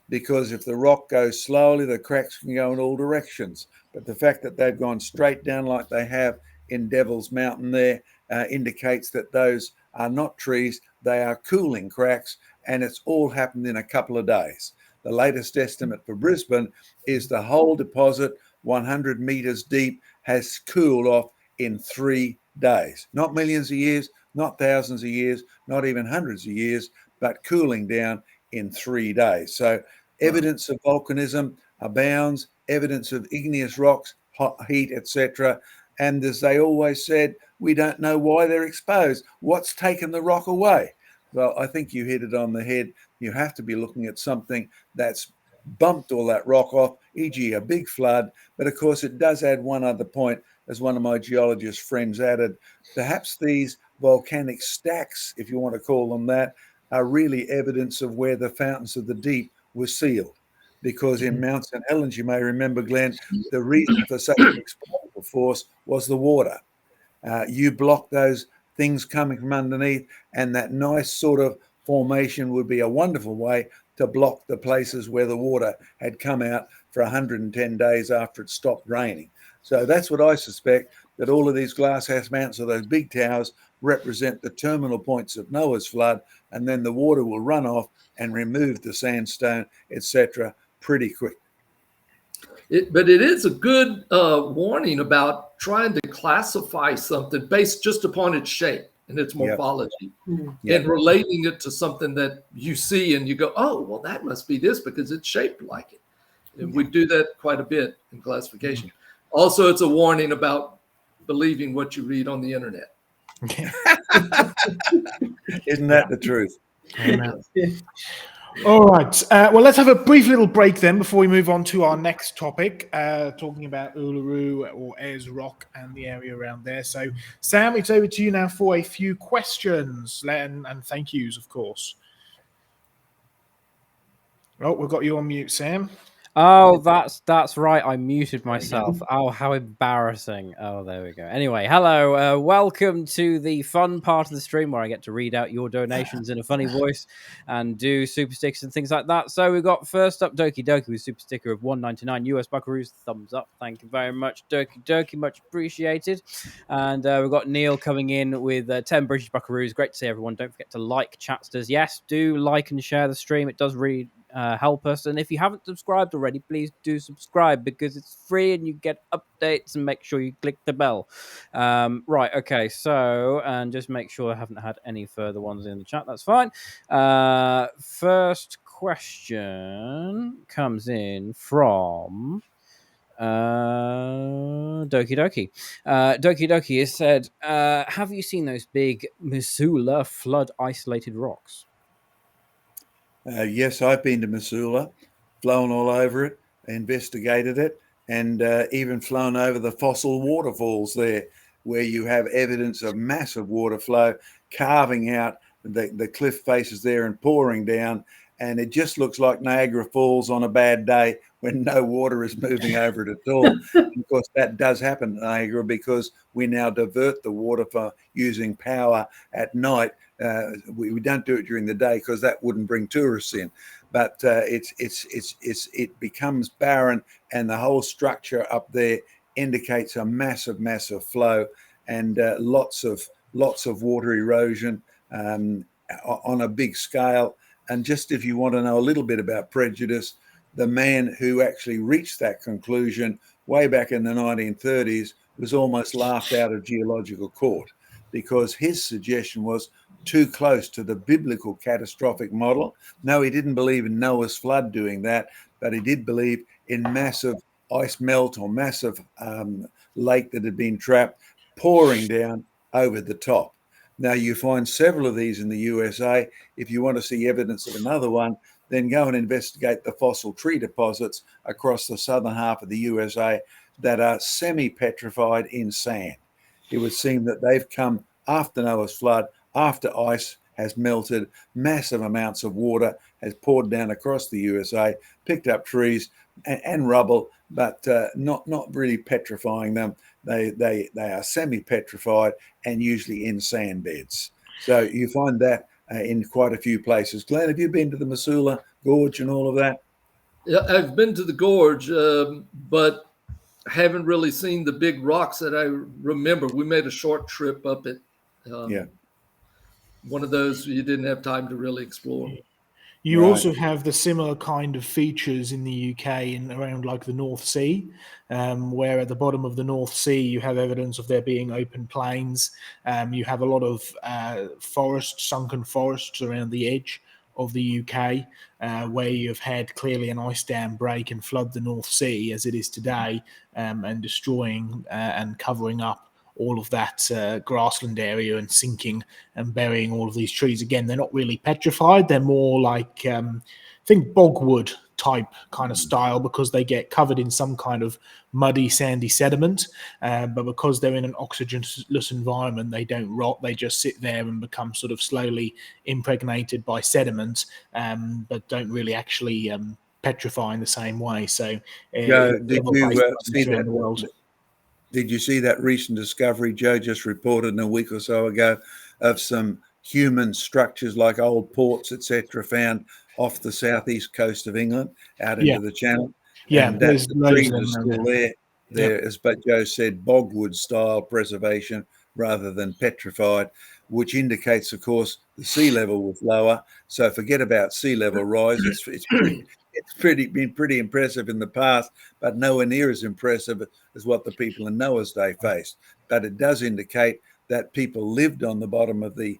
Because if the rock goes slowly, the cracks can go in all directions. But the fact that they've gone straight down like they have in Devil's Mountain there indicates that those are not trees, they are cooling cracks, and it's all happened in a couple of days. The latest estimate for Brisbane is the whole deposit, 100 meters deep, has cooled off in 3 days. Not millions of years, not thousands of years, not even hundreds of years, but cooling down in 3 days. So evidence of volcanism abounds, evidence of igneous rocks, hot heat, etc. And as they always said, we don't know why they're exposed. What's taken the rock away? Well, I think you hit it on the head. You have to be looking at something that's bumped all that rock off, e.g. a big flood. But of course, it does add one other point, as one of my geologist friends added. Perhaps these volcanic stacks, if you want to call them that, are really evidence of where the fountains of the deep were sealed. Because in Mount St. Helens, you may remember, Glenn, the reason for such an explosive force was the water. You block those things coming from underneath, and that nice sort of formation would be a wonderful way to block the places where the water had come out for 110 days after it stopped raining. So that's what I suspect, that all of these glasshouse mountains or those big towers represent the terminal points of Noah's flood, and then the water will run off and remove the sandstone, etc., pretty quick. But it is a good warning about trying to classify something based just upon its shape and its morphology, and relating it to something that you see and you go, oh, well, that must be this because it's shaped like it. And we do that quite a bit in classification. Also, it's a warning about believing what you read on the internet. Isn't that the truth? All right. Well, let's have a brief little break then before we move on to our next topic, talking about Uluru or Ayers Rock and the area around there. So, Sam, it's over to you now for a few questions and thank yous, of course. Oh, we've got you on mute, Sam. Oh, that's right. I muted myself. Oh, how embarrassing. Oh, there we go. Anyway, hello. Welcome to the fun part of the stream where I get to read out your donations in a funny voice and do super stickers and things like that. So we've got first up Doki Doki with super sticker of $1.99 US Buckaroos. Thumbs up. Thank you very much, Doki Doki. Much appreciated. And we've got Neil coming in with 10 British Buckaroos. Great to see everyone. Don't forget to like Chatsters. Yes, do like and share the stream. It does really help us, and if you haven't subscribed already, please do subscribe because it's free and you get updates, and make sure you click the bell. Right, okay, so, and just make sure I haven't had any further ones in the chat. That's fine. First question comes in from Doki Doki. Doki Doki has said, have you seen those big Missoula flood isolated rocks? Yes, I've been to Missoula, flown all over it, investigated it, and even flown over the fossil waterfalls there, where you have evidence of massive water flow carving out the cliff faces there and pouring down. And it just looks like Niagara Falls on a bad day when no water is moving over it at all. And of course, that does happen in Niagara because we now divert the water for using power at night. We don't do it during the day because that wouldn't bring tourists in. But it becomes barren, and the whole structure up there indicates a massive flow and lots of water erosion on a big scale. And just if you want to know a little bit about prejudice, the man who actually reached that conclusion way back in the 1930s was almost laughed out of geological court because his suggestion was too close to the biblical catastrophic model. No, he didn't believe in Noah's flood doing that, but he did believe in massive ice melt or massive lake that had been trapped pouring down over the top. Now, you find several of these in the USA. If you want to see evidence of another one, then go and investigate the fossil tree deposits across the southern half of the USA that are semi-petrified in sand. It would seem that they've come after Noah's flood, after ice has melted, massive amounts of water has poured down across the USA, picked up trees and rubble, but not really petrifying them. They are semi-petrified and usually in sand beds. So you find that in quite a few places. Glenn, have you been to the Missoula Gorge and all of that? Yeah, I've been to the gorge, but haven't really seen the big rocks that I remember. We made a short trip up it. Yeah. One of those you didn't have time to really explore. You Right. also have the similar kind of features in the UK and around like the North Sea, where at the bottom of the North Sea you have evidence of there being open plains. You have a lot of forests, sunken forests around the edge of the UK, where you've had clearly an ice dam break and flood the North Sea as it is today, and destroying and covering up all of that grassland area and sinking and burying all of these trees. Again, they're not really petrified. They're more like, think bogwood type kind of style because they get covered in some kind of muddy, sandy sediment. But because they're in an oxygenless environment, they don't rot. They just sit there and become sort of slowly impregnated by sediment, but don't really actually petrify in the same way. So, Joe, did you see around the world. that? Did you see that recent discovery Joe just reported a week or so ago of some human structures like old ports, etc., found off the southeast coast of England out into the Channel? Yeah, And that there's the loads trees of are them still around there. There, as but Joe said, bogwood style preservation rather than petrified, which indicates, of course, the sea level was lower. So forget about sea level rise. It's been pretty impressive in the past, but nowhere near as impressive as what the people in Noah's day faced. But it does indicate that people lived on the bottom of the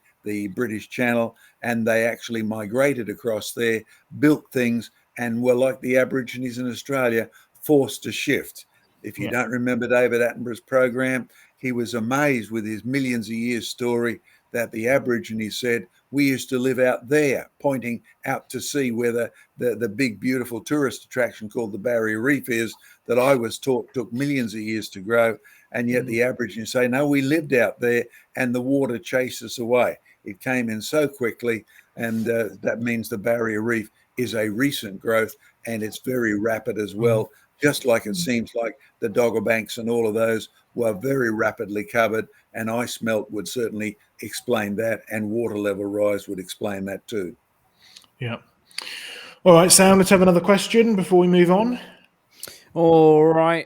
British Channel and they actually migrated across there, built things, and were like the Aborigines in Australia, forced to shift. If you don't remember David Attenborough's program, he was amazed with his millions of years story that the Aborigines said, we used to live out there, pointing out to sea where the big, beautiful tourist attraction called the Barrier Reef is, that I was taught took millions of years to grow. And yet the Aborigines say, no, we lived out there and the water chased us away. It came in so quickly. And that means the Barrier Reef is a recent growth and it's very rapid as well. Just like it seems like the Dogger Banks and all of those were very rapidly covered, and ice melt would certainly explain that, and water level rise would explain that too. Yeah. All right, Sam, let's have another question before we move on. All right,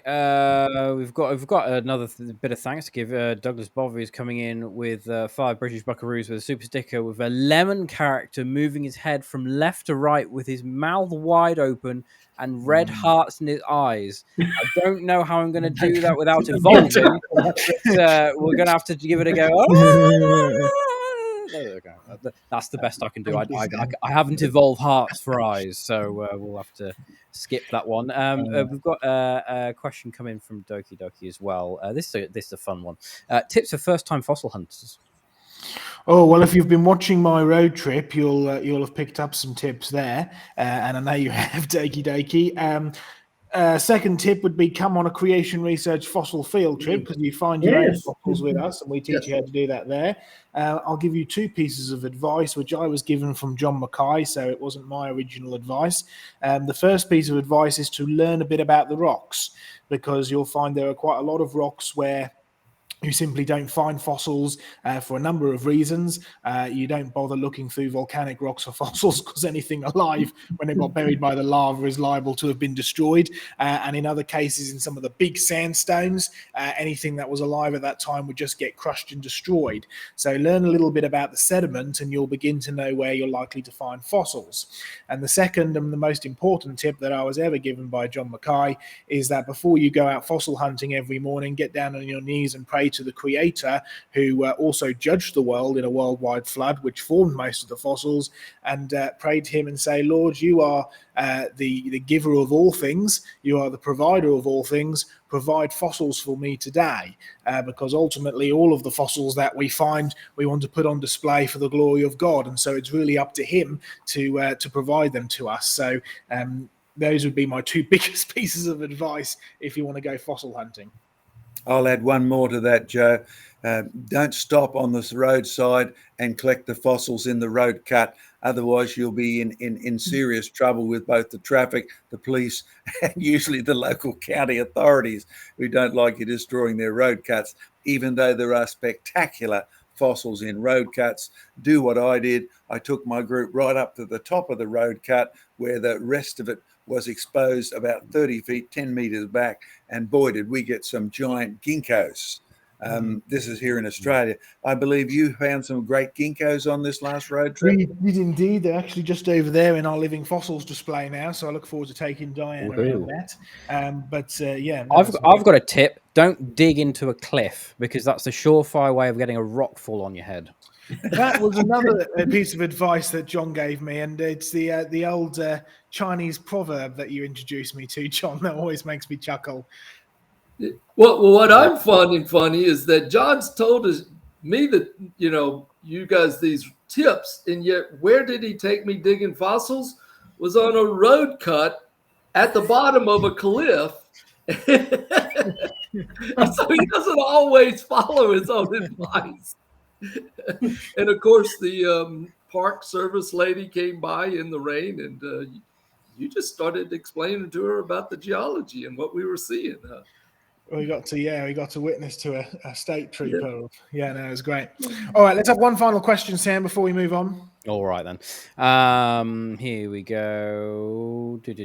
we've got another bit of thanks to give. Douglas Bovey is coming in with 5 British Buckaroos with a super sticker with a lemon character moving his head from left to right with his mouth wide open and red hearts in his eyes. I don't know how I'm going to do that without evolving, but we're going to have to give it a go. There we go. That's the best I can do. I haven't evolved hearts for eyes, so we'll have to skip that one. We've got a question coming from Doki Doki as well. This is a fun one. Tips for first-time fossil hunters. Oh well, if you've been watching my road trip, you'll have picked up some tips there, and I know you have. Dokie dokie. Second tip would be come on a creation research fossil field trip because you find your own Yes. fossils with us, and we teach you how to do that there. I'll give you two pieces of advice, which I was given from John Mackay, so it wasn't my original advice. The first piece of advice is to learn a bit about the rocks because you'll find there are quite a lot of rocks where you simply don't find fossils for a number of reasons. You don't bother looking through volcanic rocks for fossils because anything alive, when it got buried by the lava, is liable to have been destroyed. And in other cases, in some of the big sandstones, anything that was alive at that time would just get crushed and destroyed. So learn a little bit about the sediment and you'll begin to know where you're likely to find fossils. And the second and the most important tip that I was ever given by John Mackay is that before you go out fossil hunting every morning, get down on your knees and pray to the Creator, who also judged the world in a worldwide flood, which formed most of the fossils, and pray to him and say, Lord, you are the giver of all things, you are the provider of all things, provide fossils for me today, because ultimately all of the fossils that we find, we want to put on display for the glory of God, and so it's really up to him to provide them to us. So those would be my two biggest pieces of advice if you want to go fossil hunting. I'll add one more to that, Joe. Don't stop on this roadside and collect the fossils in the road cut. Otherwise, you'll be in serious trouble with both the traffic, the police, and usually the local county authorities who don't like you destroying their road cuts, even though there are spectacular fossils in road cuts. Do what I did. I took my group right up to the top of the road cut where the rest of it was exposed about 30 feet, 10 meters back. And boy, did we get some giant ginkgos. This is here in Australia. I believe you found some great ginkgos on this last road trip. We did indeed. They're actually just over there in our living fossils display now. So I look forward to taking Diane around that. Yeah, no, I've got a tip. Don't dig into a cliff because that's a surefire way of getting a rock fall on your head. That was another piece of advice that John gave me, and it's the old Chinese proverb that you introduced me to, John. That always makes me chuckle. Well, what I'm finding funny is that John's told me that, you guys these tips, and yet where did he take me digging fossils? Was on a road cut at the bottom of a cliff. So he doesn't always follow his own advice. And of course, the park service lady came by in the rain, and you just started explaining to her about the geology and what we were seeing. We got to witness to a state trooper. Yeah, no, it was great. All right, let's have one final question, Sam, before we move on. All right then. Here we go. Here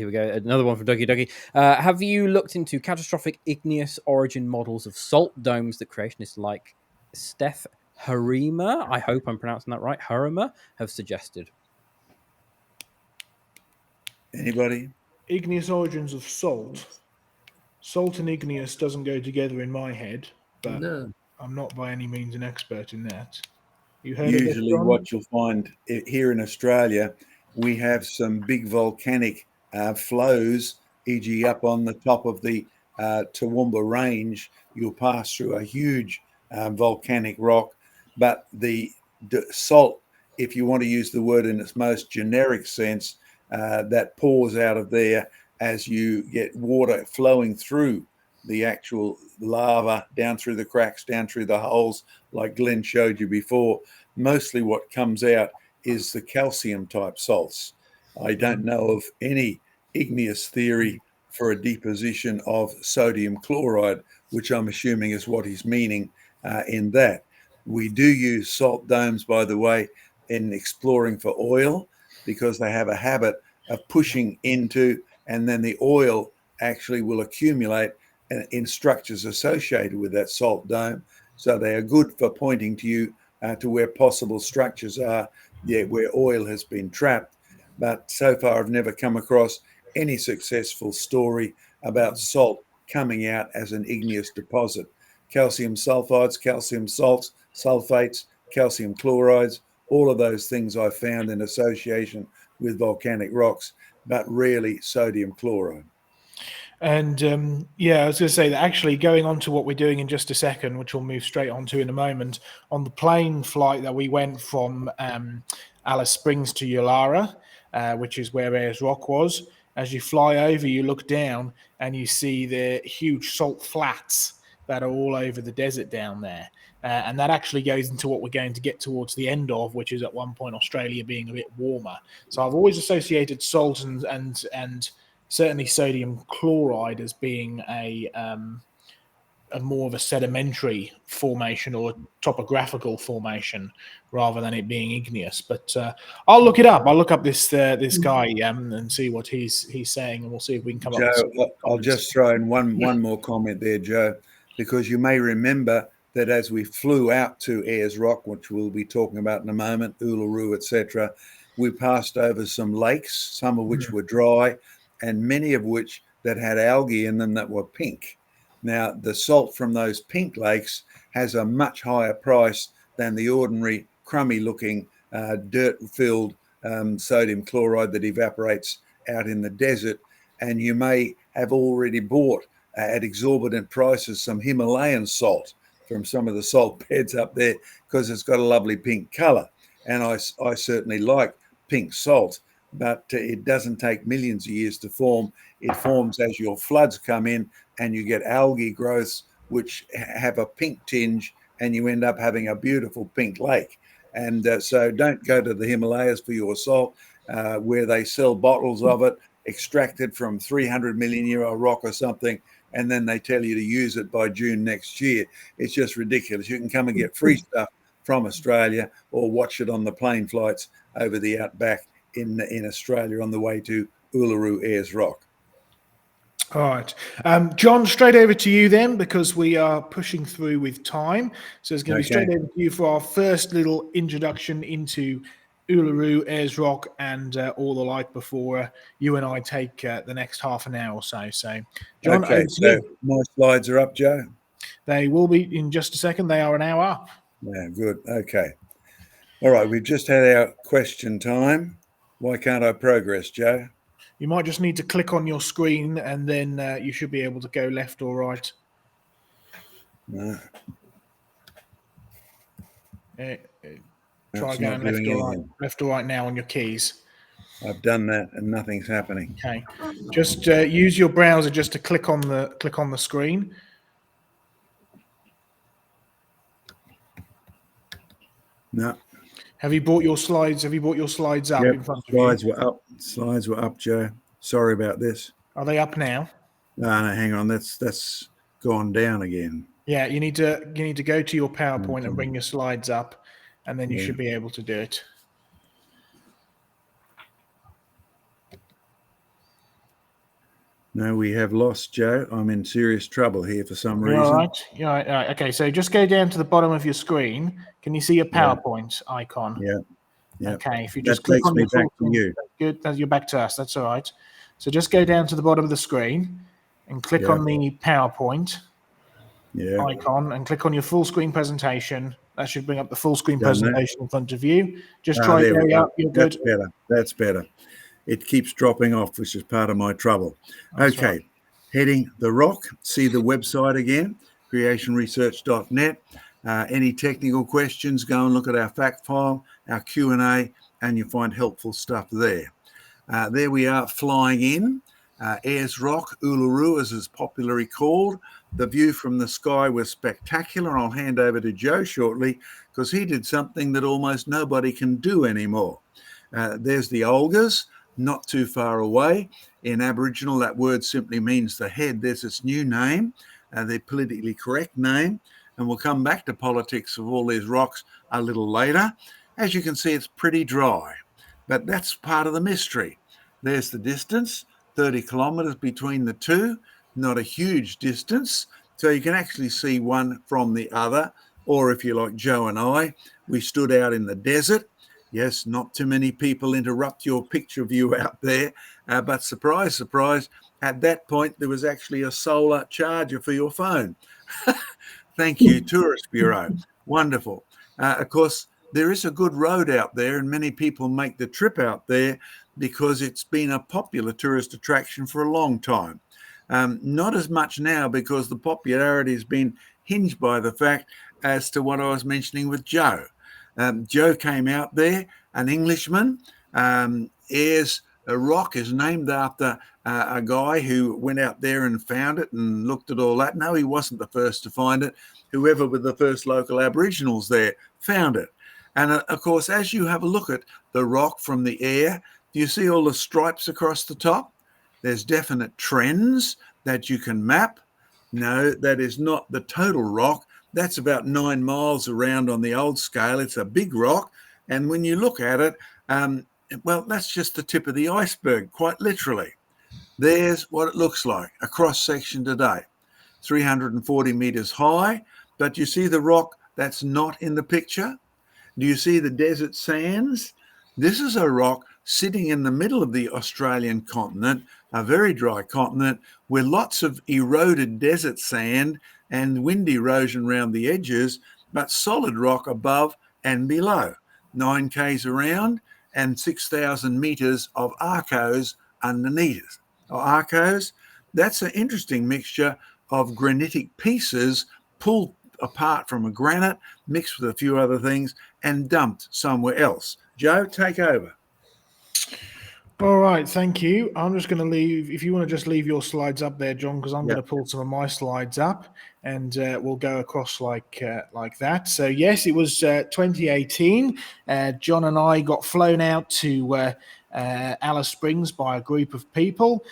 we go. Another one from Dougie Dougie. Have you looked into catastrophic igneous origin models of salt domes that creationists like Steph Harima, I hope I'm pronouncing that right, Harima, have suggested? Anybody? Igneous origins of salt. Salt and igneous doesn't go together in my head, but no. I'm not by any means an expert in that. You heard Usually of this, John? what you'll find here in Australia, we have some big volcanic flows, e.g. up on the top of the Toowoomba Range, you'll pass through a huge volcanic rock, but the salt, if you want to use the word in its most generic sense, that pours out of there as you get water flowing through the actual lava, down through the cracks, down through the holes, like Glenn showed you before. Mostly what comes out is the calcium type salts. I don't know of any igneous theory for a deposition of sodium chloride, which I'm assuming is what he's meaning in that. We do use salt domes, by the way, in exploring for oil, because they have a habit of pushing into, and then the oil actually will accumulate in structures associated with that salt dome. So they are good for pointing to you to where possible structures are, where oil has been trapped. But so far, I've never come across any successful story about salt coming out as an igneous deposit. Calcium sulfides, calcium salts, sulfates, calcium chlorides, all of those things I found in association with volcanic rocks, but rarely sodium chloride. And I was going to say that actually going on to what we're doing in just a second, which we'll move straight on to in a moment, on the plane flight that we went from Alice Springs to Yulara, which is where Ayers Rock was. As you fly over, you look down and you see the huge salt flats that are all over the desert down there. And that actually goes into what we're going to get towards the end of, which is at one point Australia being a bit warmer. So I've always associated salt and certainly sodium chloride as being a more of a sedimentary formation or topographical formation rather than it being igneous. But I'll look it up. I'll look up this guy and see what he's saying, and we'll see if we can come up with some Joe, I'll just throw in one more comment there, Joe, because you may remember that as we flew out to Ayers Rock, which we'll be talking about in a moment, Uluru, etc., we passed over some lakes, some of which were dry, and many of which that had algae in them that were pink. Now, the salt from those pink lakes has a much higher price than the ordinary crummy-looking, dirt-filled sodium chloride that evaporates out in the desert. And you may have already bought at exorbitant prices some Himalayan salt from some of the salt beds up there because it's got a lovely pink color. And I certainly like pink salt, but it doesn't take millions of years to form. It forms as your floods come in and you get algae growths which have a pink tinge, and you end up having a beautiful pink lake. And so don't go to the Himalayas for your salt, where they sell bottles of it extracted from 300 million year old rock or something, and then they tell you to use it by June next year. It's just ridiculous. You can come and get free stuff from Australia or watch it on the plane flights over the outback in Australia on the way to Uluru Ayers Rock. All right. John, straight over to you then, because we are pushing through with time. So it's going to be straight over to you for our first little introduction into Uluru, Ayers Rock, and all the like before you and I take the next half an hour or so. So, John, okay, so my slides are up, Joe? They will be in just a second. They are an hour up. Yeah, good. Okay. All right, we've just had our question time. Why can't I progress, Joe? You might just need to click on your screen and then you should be able to go left or right. No. Try going left or right now on your keys. I've done that and nothing's happening. Okay, just use your browser just to click on the screen. No. Have you brought your slides? Have you brought your slides up in front of you? Slides were up, Joe. Sorry about this. Are they up now? No, hang on. That's gone down again. Yeah, you need to go to your PowerPoint and bring your slides up, and then you should be able to do it. No, we have lost Joe. I'm in serious trouble here for some reason. All right. Yeah. All right. Okay. So just go down to the bottom of your screen. Can you see your PowerPoint icon? Yeah. Yeah. Okay. If you just click on me back to you. Good. You're back to us. That's all right. So just go down to the bottom of the screen and click on the PowerPoint icon and click on your full screen presentation. That should bring up the full screen presentation in front of you. Just try to go up. You're good. That's better. It keeps dropping off, which is part of my trouble. That's okay. Right. Heading the rock. See the website again, creationresearch.net. Any technical questions, go and look at our fact file, our Q&A, and you'll find helpful stuff there. There we are flying in. Ayers Rock, Uluru, as it's popularly called. The view from the sky was spectacular. I'll hand over to Joe shortly because he did something that almost nobody can do anymore. There's the Olgas, not too far away. In Aboriginal, that word simply means the head. There's its new name, the politically correct name. And we'll come back to politics of all these rocks a little later. As you can see, it's pretty dry, but that's part of the mystery. There's the distance, 30 kilometres between the two, not a huge distance. So you can actually see one from the other. Or if you're like Joe and I, we stood out in the desert. Yes, not too many people interrupt your picture view out there. But surprise, surprise, at that point, there was actually a solar charger for your phone. Thank you, Tourist Bureau. Wonderful. Of course, there is a good road out there, and many people make the trip out there because it's been a popular tourist attraction for a long time. Not as much now because the popularity has been hinged by the fact as to what I was mentioning with Joe. Joe came out there, an Englishman. Ayers Rock is named after a guy who went out there and found it and looked at all that. No, he wasn't the first to find it. Whoever were the first local Aboriginals there found it. And of course, as you have a look at the rock from the air, do you see all the stripes across the top? There's definite trends that you can map. No, that is not the total rock. That's about 9 miles around on the old scale. It's a big rock. And when you look at it, well, that's just the tip of the iceberg, quite literally. There's what it looks like, a cross section today, 340 meters high. But you see the rock that's not in the picture? Do you see the desert sands? This is a rock sitting in the middle of the Australian continent, a very dry continent, with lots of eroded desert sand and wind erosion around the edges, but solid rock above and below, 9 k's around and 6,000 meters of arcos underneath it. Arcos, that's an interesting mixture of granitic pieces pulled apart from a granite, mixed with a few other things, and dumped somewhere else. Joe, take over. All right, thank you. I'm just going to leave, if you want to just leave your slides up there, John, because I'm going to pull some of my slides up, and we'll go across like that. So yes, it was 2018. John and I got flown out to Alice Springs by a group of people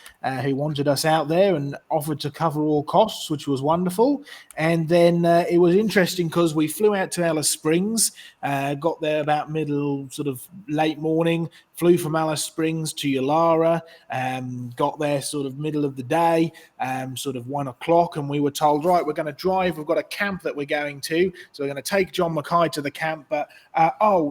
who wanted us out there and offered to cover all costs, which was wonderful. And then it was interesting because we flew out to Alice Springs, got there about middle, sort of late morning, flew from Alice Springs to Yulara, got there sort of middle of the day, sort of 1 o'clock, and we were told, right, we're going to drive, we've got a camp that we're going to, so we're going to take John Mackay to the camp, but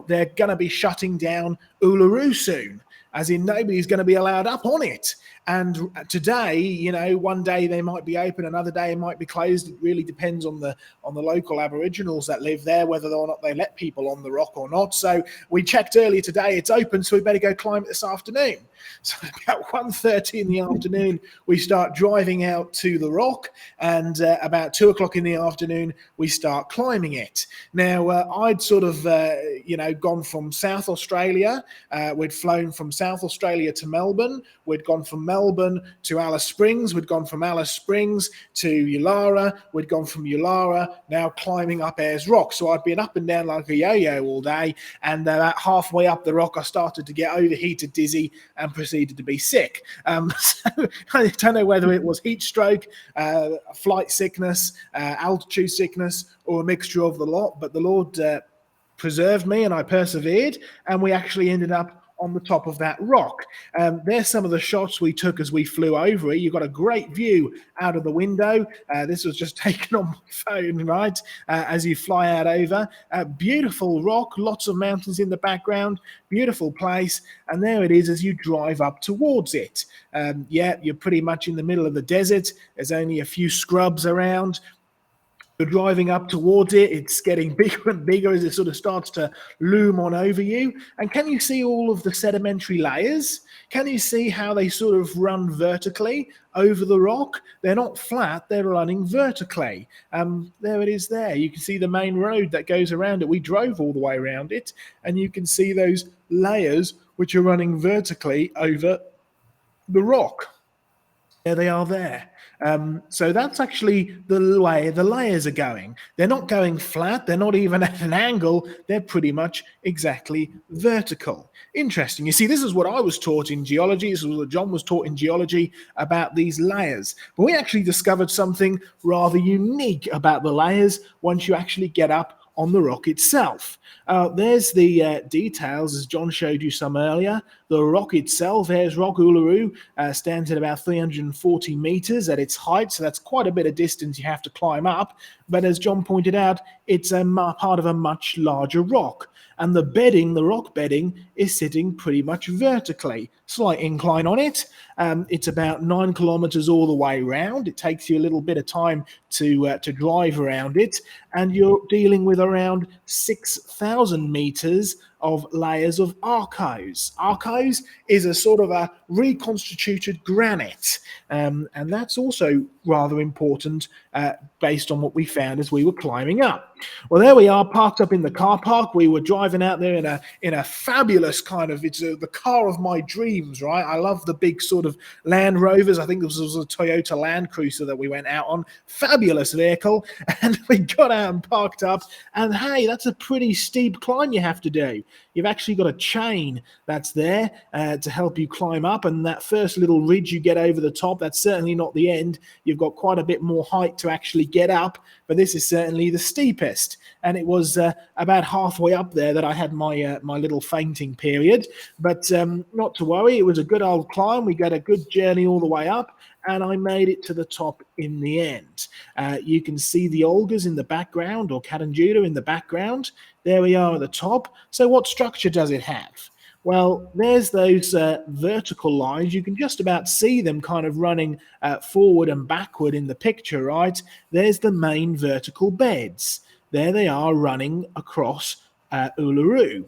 they're going to be shutting down Uluru soon, as in nobody's going to be allowed up on it. And today, you know, one day they might be open, another day it might be closed. It really depends on the local Aboriginals that live there, whether or not they let people on the rock or not. So we checked earlier today, it's open, so we better go climb it this afternoon. So about 1:30 in the afternoon, we start driving out to the rock, and about 2 o'clock in the afternoon, we start climbing it. Now, I'd sort of, gone from South Australia. We'd flown from South Australia to Melbourne. We'd gone from Melbourne to Alice Springs. We'd gone from Alice Springs to Yulara. We'd gone from Yulara, now climbing up Ayers Rock. So I'd been up and down like a yo-yo all day, and about halfway up the rock, I started to get overheated, dizzy, and proceeded to be sick. So I don't know whether it was heat stroke, flight sickness, altitude sickness, or a mixture of the lot, but the Lord preserved me and I persevered, and we actually ended up on the top of that rock. There's some of the shots we took as we flew over it. You've got a great view out of the window. This was just taken on my phone, right? As you fly out over. Beautiful rock, lots of mountains in the background, beautiful place. And there it is as you drive up towards it. You're pretty much in the middle of the desert. There's only a few scrubs around. You're driving up towards it, it's getting bigger and bigger as it sort of starts to loom on over you. And can you see all of the sedimentary layers? Can you see how they sort of run vertically over the rock? They're not flat, they're running vertically. There it is there. You can see the main road that goes around it. We drove all the way around it, and you can see those layers which are running vertically over the rock. There they are there. So that's actually the way the layers are going. They're not going flat. They're not even at an angle. They're pretty much exactly vertical. Interesting. You see, this is what I was taught in geology. This is what John was taught in geology about these layers. But we actually discovered something rather unique about the layers once you actually get up on the rock itself. There's the details, as John showed you some earlier. The rock itself, Ayers Rock Uluru, stands at about 340 meters at its height, so that's quite a bit of distance you have to climb up. But as John pointed out, it's a part of a much larger rock. And the bedding, the rock bedding, is sitting pretty much vertically. Slight incline on it. It's about 9 kilometers all the way around. It takes you a little bit of time to drive around it. And you're dealing with around 6,000 meters of layers of arkose. Arkose is a sort of a reconstituted granite, and that's also rather important based on what we found as we were climbing up. Well, there we are, parked up in the car park. We were driving out there in a fabulous kind of, the car of my dreams, right? I love the big sort of Land Rovers. I think this was a Toyota Land Cruiser that we went out on. Fabulous vehicle. And we got out and parked up. And hey, that's a pretty steep climb you have to do. You've actually got a chain that's there to help you climb up. And that first little ridge you get over the top, that's certainly not the end. You've got quite a bit more height to actually get up. But this is certainly the steepest. And it was about halfway up there that I had my my little fainting period. But not to worry, it was a good old climb. We got a good journey all the way up, and I made it to the top in the end. You can see the Olgas in the background, or Katanjuda in the background. There we are at the top. So what structure does it have? Well, there's those vertical lines. You can just about see them kind of running forward and backward in the picture, right? There's the main vertical beds. There they are running across Uluru.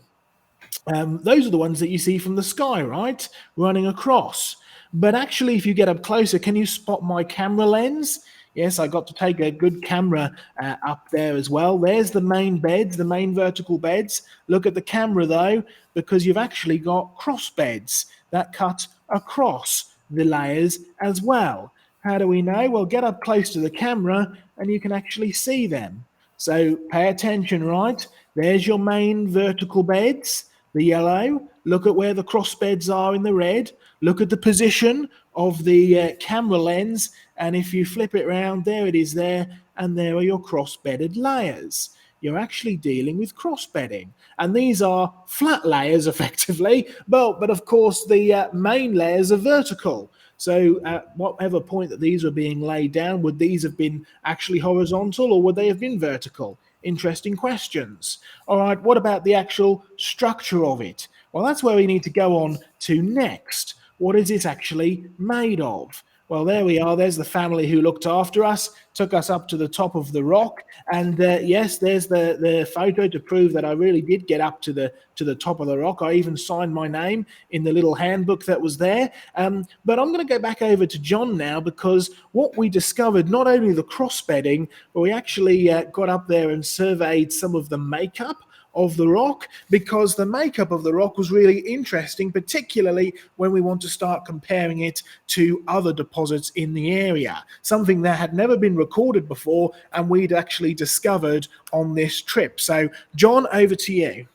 Those are the ones that you see from the sky, right? Running across. But actually, if you get up closer, can you spot my camera lens? Yes, I got to take a good camera up there as well. There's the main beds, the main vertical beds. Look at the camera, though, because you've actually got cross beds that cut across the layers as well. How do we know? Well, get up close to the camera and you can actually see them. So pay attention, right? There's your main vertical beds, the yellow. Look at where the cross beds are in the red. Look at the position of the camera lens. And if you flip it around, there it is there. And there are your cross-bedded layers. You're actually dealing with cross-bedding. And these are flat layers, effectively. But of course, the main layers are vertical. So at whatever point that these were being laid down, would these have been actually horizontal or would they have been vertical? Interesting questions. All right, what about the actual structure of it? Well, that's where we need to go on to next. What is it actually made of? Well, there we are. There's the family who looked after us, took us up to the top of the rock. And yes, there's the photo to prove that I really did get up to the top of the rock. I even signed my name in the little handbook that was there. But I'm going to go back over to John now, because what we discovered, not only the cross-bedding, but we actually got up there and surveyed some of the makeup of the rock, because the makeup of the rock was really interesting, particularly when we want to start comparing it to other deposits in the area, something that had never been recorded before and we'd actually discovered on this trip. So John, over to you.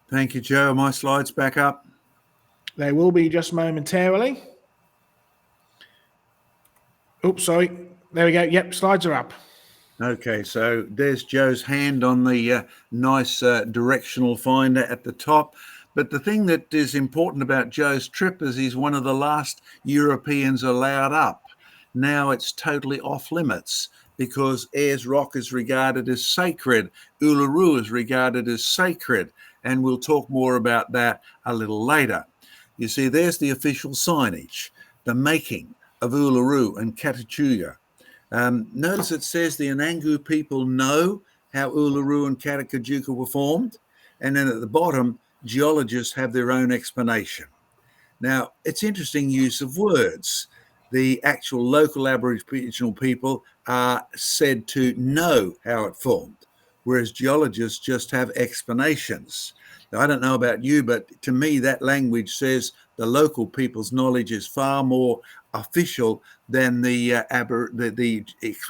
Thank you, Joe. Are my slides back up? They will be just momentarily. Oops, sorry. There we go. Yep, slides are up. Okay, so there's Joe's hand on the nice directional finder at the top. But the thing that is important about Joe's trip is he's one of the last Europeans allowed up. Now it's totally off limits because Ayers Rock is regarded as sacred. Uluru is regarded as sacred. And we'll talk more about that a little later. You see, there's the official signage, the making of Uluru and Katanjuda. Notice it says the Anangu people know how Uluru and Katanjuda were formed. And then at the bottom, geologists have their own explanation. Now, it's interesting use of words. The actual local Aboriginal people are said to know how it formed, whereas geologists just have explanations. Now, I don't know about you, but to me, that language says the local people's knowledge is far more official than the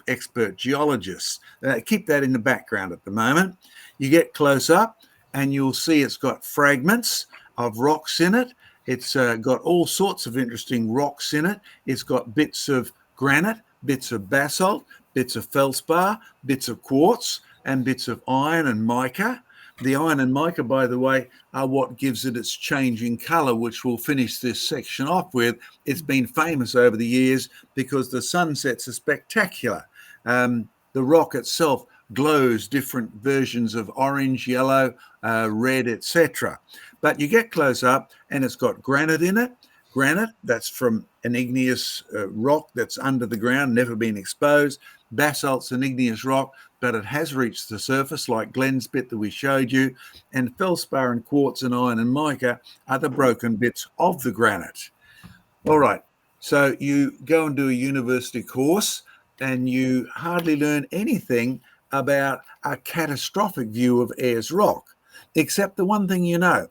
expert geologists. Keep that in the background at the moment. You get close up and you'll see it's got fragments of rocks in it. It's got all sorts of interesting rocks in it. It's got bits of granite, bits of basalt, bits of feldspar, bits of quartz, and bits of iron and mica. The iron and mica, by the way, are what gives it its changing color, which we'll finish this section off with. It's been famous over the years because the sunsets are spectacular. The rock itself glows different versions of orange, yellow, red, etc. But you get close up and it's got granite in it. Granite, that's from an igneous rock that's under the ground, never been exposed. Basalt's an igneous rock, but it has reached the surface, like Glenn's bit that we showed you. And feldspar and quartz and iron and mica are the broken bits of the granite. All right, so you go and do a university course and you hardly learn anything about a catastrophic view of Ayers Rock, except the one thing you know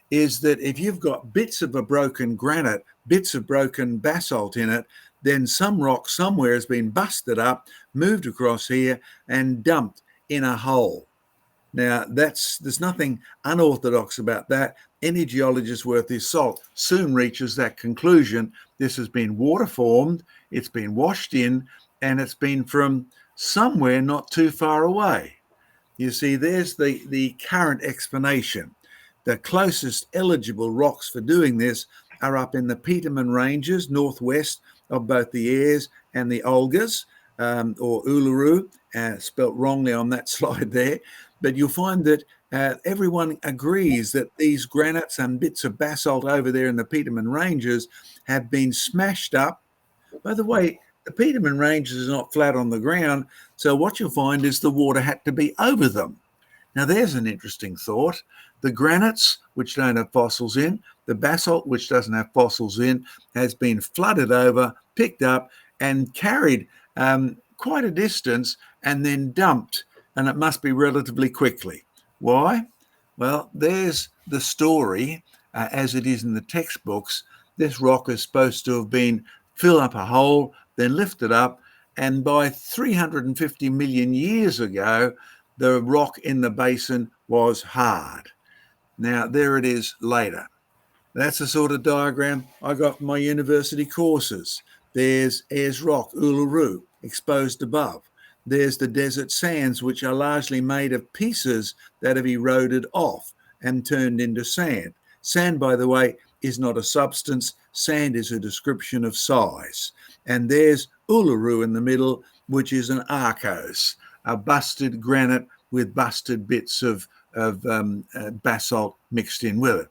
is that if you've got bits of a broken granite, bits of broken basalt in it, then some rock somewhere has been busted up, moved across here and dumped in a hole. Now, there's nothing unorthodox about that. Any geologist worth his salt soon reaches that conclusion. This has been water formed, it's been washed in, and it's been from somewhere not too far away. You see, there's the current explanation. The closest eligible rocks for doing this are up in the Petermann Ranges, northwest of both the Ayers and the Olgas, or Uluru, spelt wrongly on that slide there. But you'll find that everyone agrees that these granites and bits of basalt over there in the Petermann Ranges have been smashed up. By the way, the Petermann Ranges is not flat on the ground, so what you'll find is the water had to be over them. Now, there's an interesting thought. The granites, which don't have fossils in, the basalt, which doesn't have fossils in, has been flooded over, picked up, and carried quite a distance and then dumped, and it must be relatively quickly. Why? Well, there's the story as it is in the textbooks. This rock is supposed to have been filled up a hole, then lifted up, and by 350 million years ago, the rock in the basin was hard. Now, there it is later. That's the sort of diagram I got from my university courses. There's Ayers Rock, Uluru, exposed above. There's the desert sands, which are largely made of pieces that have eroded off and turned into sand. Sand, by the way, is not a substance. Sand is a description of size. And there's Uluru in the middle, which is an arkose, a busted granite with busted bits of basalt mixed in with it.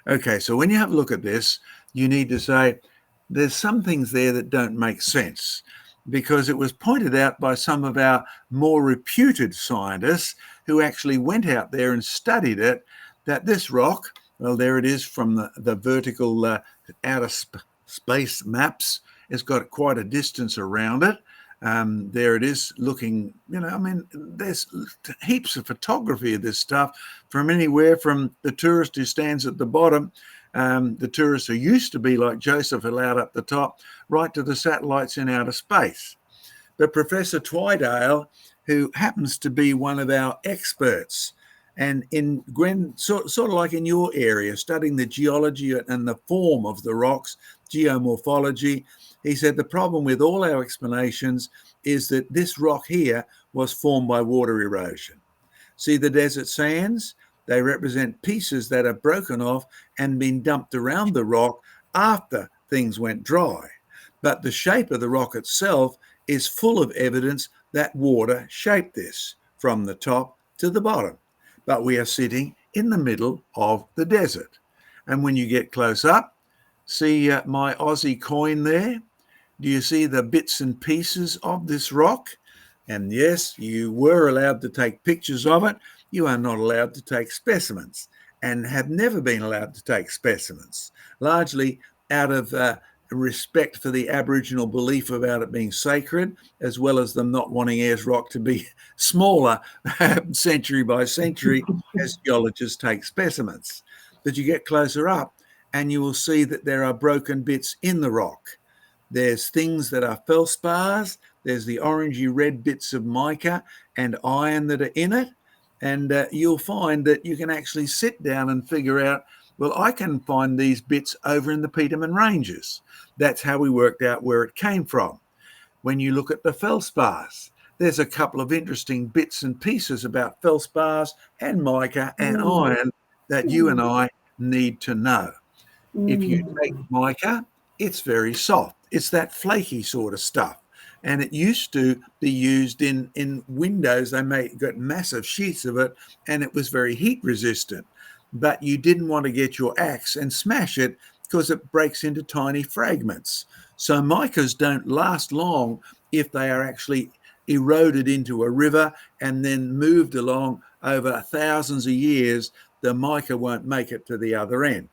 Okay, so when you have a look at this, you need to say there's some things there that don't make sense, because it was pointed out by some of our more reputed scientists who actually went out there and studied it, that this rock, well, there it is from the vertical outer space maps. It's got quite a distance around it. There it is looking, there's heaps of photography of this stuff from anywhere from the tourist who stands at the bottom, the tourists who used to be like Joseph allowed up the top, right to the satellites in outer space. But Professor Twydale, who happens to be one of our experts, and in Gwen, sort of like in your area, studying the geology and the form of the rocks, geomorphology, he said the problem with all our explanations is that this rock here was formed by water erosion. See the desert sands? They represent pieces that are broken off and been dumped around the rock after things went dry. But the shape of the rock itself is full of evidence that water shaped this from the top to the bottom. But we are sitting in the middle of the desert. And when you get close up, see my Aussie coin there? Do you see the bits and pieces of this rock? And yes, you were allowed to take pictures of it. You are not allowed to take specimens, and have never been allowed to take specimens, largely out of respect for the Aboriginal belief about it being sacred, as well as them not wanting Ayers Rock to be smaller century by century as geologists take specimens. But you get closer up and you will see that there are broken bits in the rock. There's things that are feldspars, there's the orangey red bits of mica and iron that are in it, and you'll find that you can actually sit down and figure out, well, I can find these bits over in the Petermann Ranges. That's how we worked out where it came from. When you look at the feldspars, there's a couple of interesting bits and pieces about feldspars and mica and iron that you and I need to know. If you take mica, it's very soft. It's that flaky sort of stuff. And it used to be used in windows. They got massive sheets of it, and it was very heat resistant. But you didn't want to get your axe and smash it because it breaks into tiny fragments. So micas don't last long if they are actually eroded into a river and then moved along over thousands of years. The mica won't make it to the other end.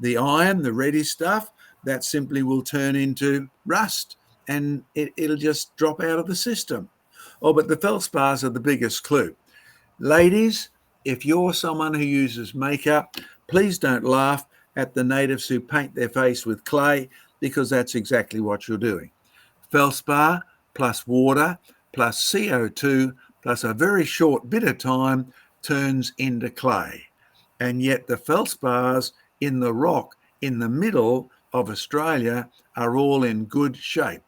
The iron, the reddish stuff, that simply will turn into rust and it'll just drop out of the system. Oh, but the feldspars are the biggest clue. Ladies, if you're someone who uses makeup, please don't laugh at the natives who paint their face with clay, because that's exactly what you're doing. Feldspar plus water plus CO2 plus a very short bit of time turns into clay. And yet the feldspars in the rock in the middle of Australia are all in good shape.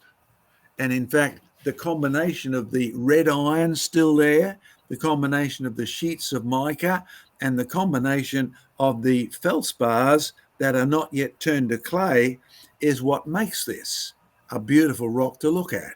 And in fact, the combination of the red iron still there, the combination of the sheets of mica, and the combination of the feldspars that are not yet turned to clay is what makes this a beautiful rock to look at.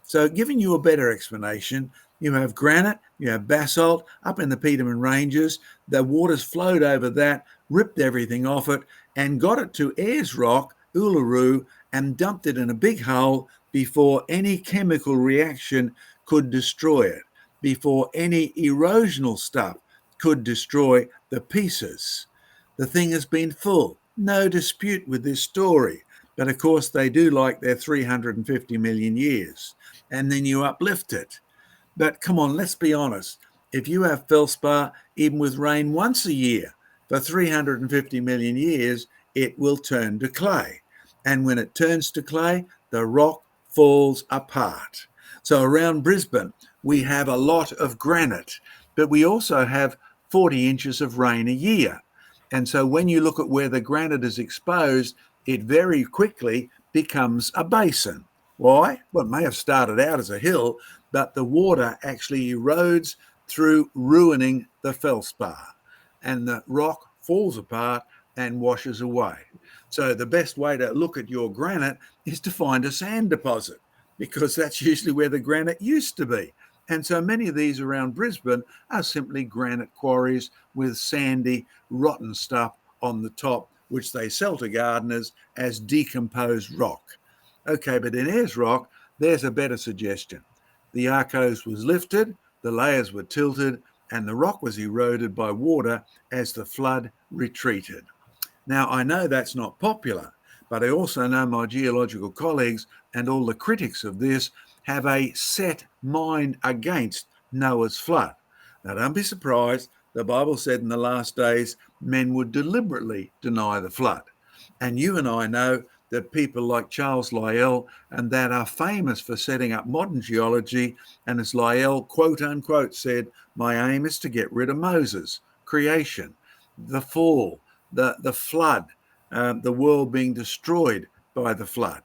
So giving you a better explanation, you have granite, you have basalt up in the Peterman Ranges. The waters flowed over that, ripped everything off it, and got it to Ayers Rock, Uluru, and dumped it in a big hole before any chemical reaction could destroy it, before any erosional stuff could destroy the pieces. The thing has been full, no dispute with this story. But of course, they do like their 350 million years. And then you uplift it. But come on, let's be honest. If you have feldspar, even with rain once a year for 350 million years, it will turn to clay. And when it turns to clay, the rock falls apart. So around Brisbane, we have a lot of granite, but we also have 40 inches of rain a year. And so when you look at where the granite is exposed, it very quickly becomes a basin. Why? Well, it may have started out as a hill, but the water actually erodes through ruining the feldspar, and the rock falls apart and washes away. So the best way to look at your granite is to find a sand deposit, because that's usually where the granite used to be. And so many of these around Brisbane are simply granite quarries with sandy, rotten stuff on the top, which they sell to gardeners as decomposed rock. Okay, but in Ayers Rock, there's a better suggestion. The arkose was lifted, the layers were tilted, and the rock was eroded by water as the flood retreated. Now, I know that's not popular, but I also know my geological colleagues and all the critics of this have a set mind against Noah's flood. Now, don't be surprised. The Bible said in the last days, men would deliberately deny the flood. And you and I know that people like Charles Lyell and that are famous for setting up modern geology. And as Lyell, quote unquote, said, my aim is to get rid of Moses, creation, the fall, the flood, the world being destroyed by the flood.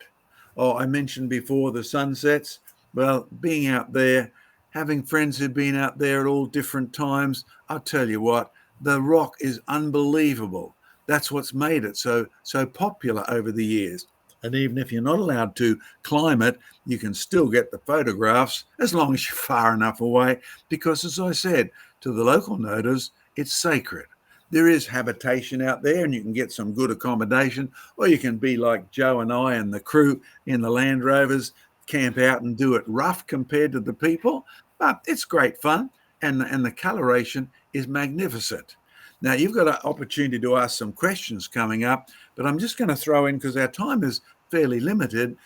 Oh, I mentioned before the sunsets. Well, being out there, having friends who've been out there at all different times, I'll tell you what, the rock is unbelievable. That's what's made it so popular over the years. And even if you're not allowed to climb it, you can still get the photographs as long as you're far enough away, because as I said, to the local natives, it's sacred. There is habitation out there and you can get some good accommodation, or you can be like Joe and I and the crew in the Land Rovers, camp out and do it rough compared to the people, but it's great fun, and the coloration is magnificent. Now, you've got an opportunity to ask some questions coming up, but I'm just going to throw in, because our time is fairly limited,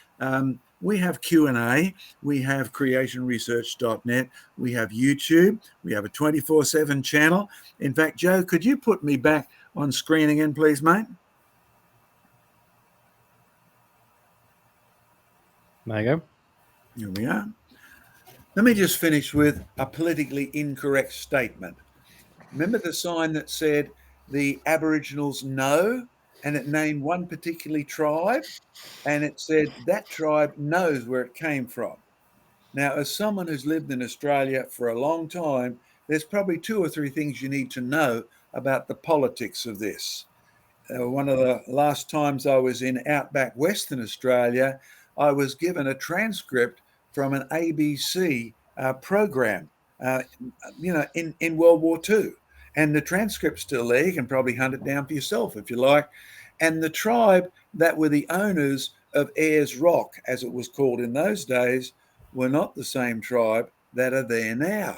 we have Q&A, we have creationresearch.net, we have YouTube, we have a 24/7 channel. In fact, Joe, could you put me back on screen again, please, mate? There you go. Here we are. Let me just finish with a politically incorrect statement. Remember the sign that said the Aboriginals know, and it named one particular tribe, and it said that tribe knows where it came from. Now, as someone who's lived in Australia for a long time, there's probably 2 or 3 things you need to know about the politics of this. One of the last times I was in outback Western Australia, I was given a transcript from an ABC program, in World War II. And the transcript's still there. You can probably hunt it down for yourself if you like. And the tribe that were the owners of Ayers Rock, as it was called in those days, were not the same tribe that are there now.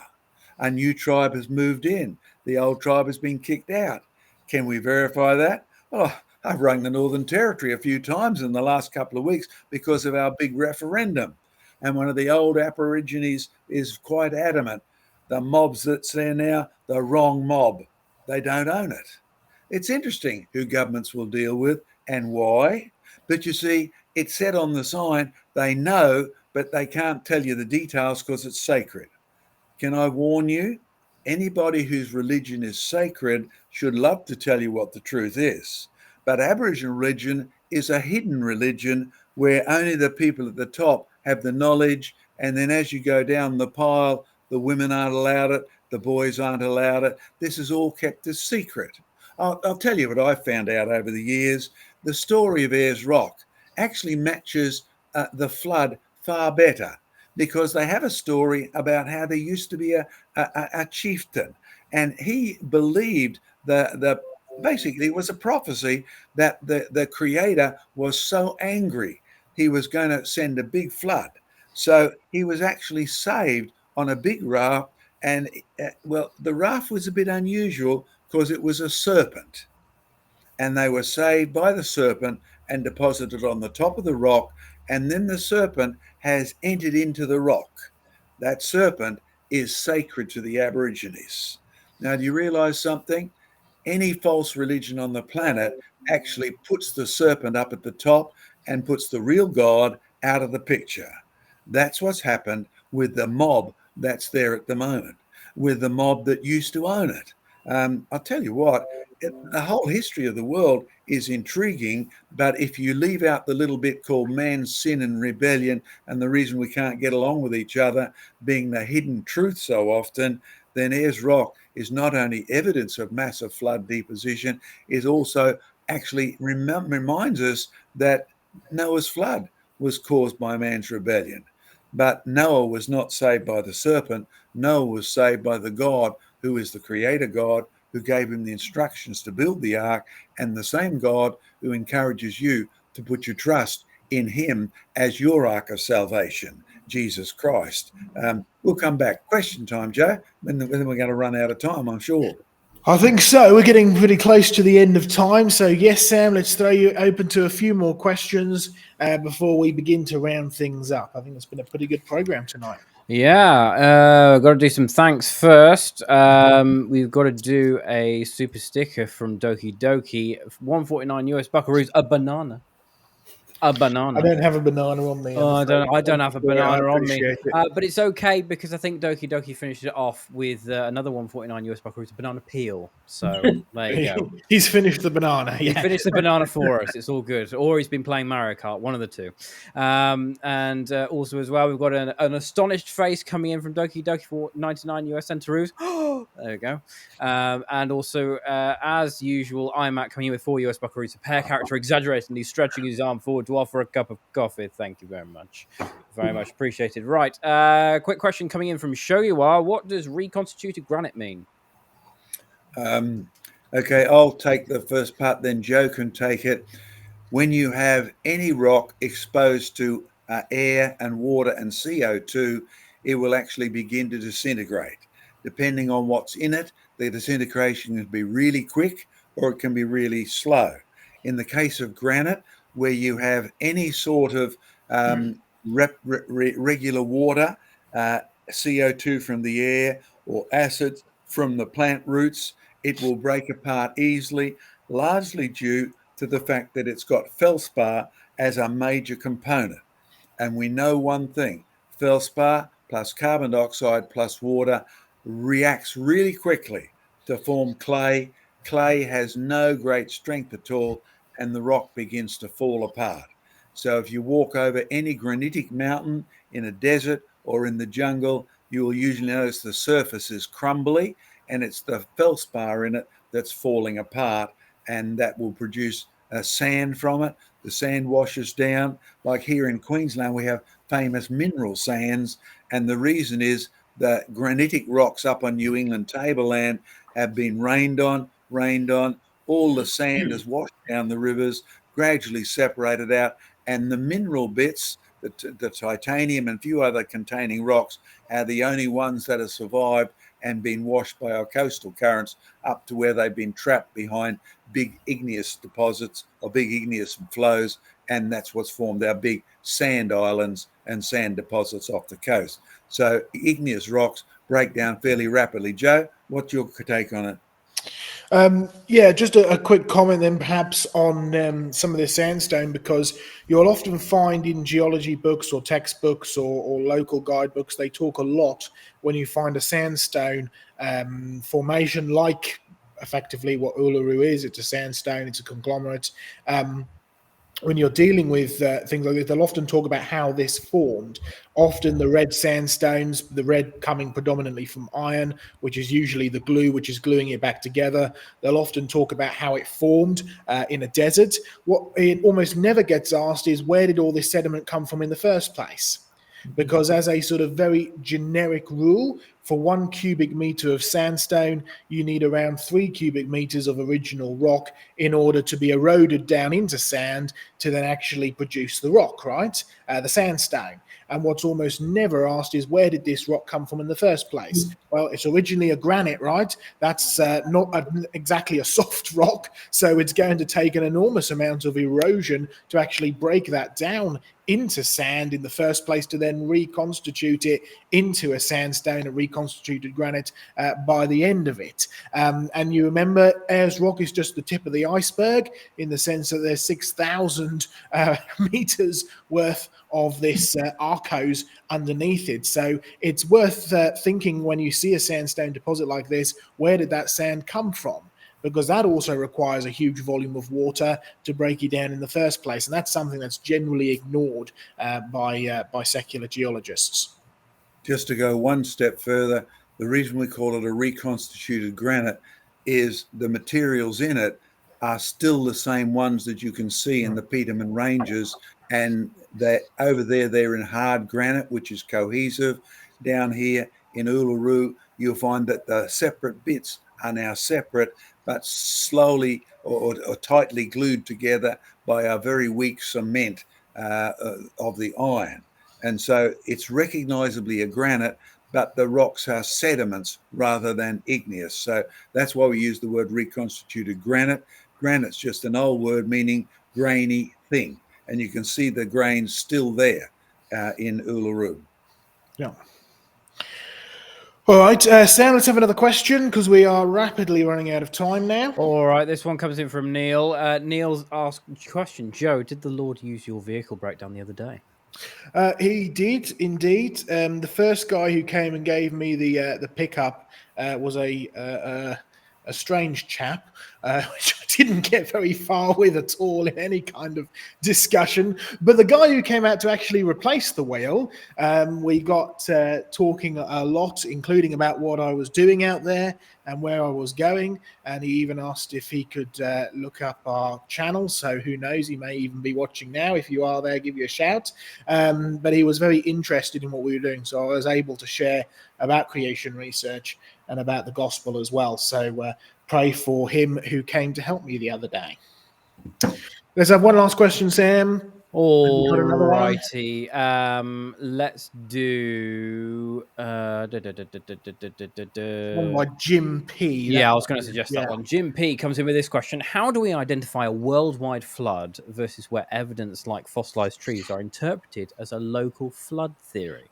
A new tribe has moved in. The old tribe has been kicked out. Can we verify that? Oh, I've rung the Northern Territory a few times in the last couple of weeks because of our big referendum. And one of the old Aborigines is quite adamant. The mobs that's there now, the wrong mob. They don't own it. It's interesting who governments will deal with and why. But you see, it said on the sign, they know, but they can't tell you the details because it's sacred. Can I warn you? Anybody whose religion is sacred should love to tell you what the truth is. But Aboriginal religion is a hidden religion where only the people at the top have the knowledge. And then as you go down the pile, the women aren't allowed it, the boys aren't allowed it. This is all kept a secret. I'll tell you what I found out over the years. The story of Ayers Rock actually matches the flood far better, because they have a story about how there used to be a chieftain, and he believed basically it was a prophecy that the creator was so angry he was going to send a big flood. So he was actually saved on a big raft, and well, the raft was a bit unusual because it was a serpent, and they were saved by the serpent and deposited on the top of the rock, and then the serpent has entered into the rock. That serpent is sacred to the Aborigines. Now, do you realize something? Any false religion on the planet actually puts the serpent up at the top and puts the real God out of the picture. That's what's happened with the mob that's there at the moment, with the mob that used to own it. I'll tell you what, the whole history of the world is intriguing, but if you leave out the little bit called man's sin and rebellion and the reason we can't get along with each other being the hidden truth so often, then Ayers Rock is not only evidence of massive flood deposition, it also actually reminds us that Noah's flood was caused by man's rebellion. But Noah was not saved by the serpent. Noah was saved by the God who is the creator God, who gave him the instructions to build the ark, and the same God who encourages you to put your trust in him as your ark of salvation, Jesus Christ. We'll come back. Question time, Joe. Then we're going to run out of time, I'm sure. I think so. We're getting pretty close to the end of time. So, yes, Sam, let's throw you open to a few more questions before we begin to round things up. I think it's been a pretty good program tonight. Yeah, got to do some thanks first. We've got to do a super sticker from Doki Doki, 149 US Buckaroos, a banana. A banana. I don't have a banana on me. Oh, I don't have a banana on me. Appreciate it. But it's okay because I think Doki Doki finished it off with another 149 US Buckaroos, a banana peel. So there you go. He's finished the banana. He finished the banana for us. It's all good. Or he's been playing Mario Kart, one of the two. And also as well, we've got an astonished face coming in from Doki Doki for 99 US Centaurus. There we go. And also, as usual, IMAC coming in with 4 US Buckaroos, a pair character exaggeratedly stretching his arm forward to offer a cup of coffee. Thank you very much. Very much appreciated. Right. Quick question coming in from Shoyuwa. What does reconstituted granite mean? Okay, I'll take the first part, then Joe can take it. When you have any rock exposed to air and water and CO2, it will actually begin to disintegrate. Depending on what's in it, the disintegration can be really quick or it can be really slow. In the case of granite, where you have any sort of regular water, CO2 from the air or acid from the plant roots, it will break apart easily, largely due to the fact that it's got feldspar as a major component. And we know one thing, feldspar plus carbon dioxide plus water reacts really quickly to form clay. Clay has no great strength at all, and the rock begins to fall apart. So if you walk over any granitic mountain in a desert or in the jungle, you will usually notice the surface is crumbly, and it's the feldspar in it that's falling apart, and that will produce sand from it. The sand washes down. Like here in Queensland, we have famous mineral sands, and the reason is the granitic rocks up on New England tableland have been rained on, all the sand is washed down the rivers, gradually separated out, and the mineral bits, the titanium and a few other containing rocks, are the only ones that have survived and been washed by our coastal currents up to where they've been trapped behind big igneous deposits or big igneous flows, and that's what's formed our big sand islands and sand deposits off the coast. So igneous rocks break down fairly rapidly. Joe, what's your take on it? Yeah, just a quick comment then perhaps on some of the sandstone, because you'll often find in geology books or textbooks or local guidebooks, they talk a lot when you find a sandstone formation, like effectively what Uluru is. It's a sandstone, it's a conglomerate. When you're dealing with things like this, they'll often talk about how this formed. Often the red sandstones, the red coming predominantly from iron, which is usually the glue which is gluing it back together. They'll often talk about how it formed in a desert. What it almost never gets asked is, where did all this sediment come from in the first place? Because as a sort of very generic rule, for 1 cubic meter of sandstone, you need around 3 cubic meters of original rock in order to be eroded down into sand to then actually produce the rock, right? The sandstone. And what's almost never asked is, where did this rock come from in the first place? Well, it's originally a granite, right? That's not exactly a soft rock, so it's going to take an enormous amount of erosion to actually break that down into sand in the first place, to then reconstitute it into a sandstone, a reconstituted granite by the end of it. And you remember, Ayers Rock is just the tip of the iceberg, in the sense that there's 6,000 meters worth of this arkose underneath it. So it's worth thinking, when you see a sandstone deposit like this, where did that sand come from? Because that also requires a huge volume of water to break it down in the first place. And that's something that's generally ignored by secular geologists. Just to go one step further, the reason we call it a reconstituted granite is the materials in it are still the same ones that you can see in the Peterman Ranges, and that over there they're in hard granite, which is cohesive. Down here in Uluru, you'll find that the separate bits are now separate, but slowly or tightly glued together by a very weak cement of the iron. And so it's recognizably a granite, but the rocks are sediments rather than igneous. So that's why we use the word reconstituted granite. Granite's just an old word meaning grainy thing. And you can see the grains still there in Uluru. Yeah. All right, Sam, let's have another question, because we are rapidly running out of time now. All right, this one comes in from Neil. Neil's asked question: Joe, did the Lord use your vehicle breakdown the other day? He did indeed. The first guy who came and gave me the pickup was a strange chap, which I didn't get very far with at all in any kind of discussion. But the guy who came out to actually replace the wheel, we got talking a lot, including about what I was doing out there and where I was going. And he even asked if he could look up our channel. So who knows, he may even be watching now. If you are there, give you a shout. But he was very interested in what we were doing. So I was able to share about creation research and about the gospel as well. So pray for him who came to help me the other day. Let's have one last question, Sam. All righty. Let's do One by Jim P. Yeah, I was going to suggest that one. Jim P comes in with this question: how do we identify a worldwide flood versus where evidence like fossilized trees are interpreted as a local flood theory?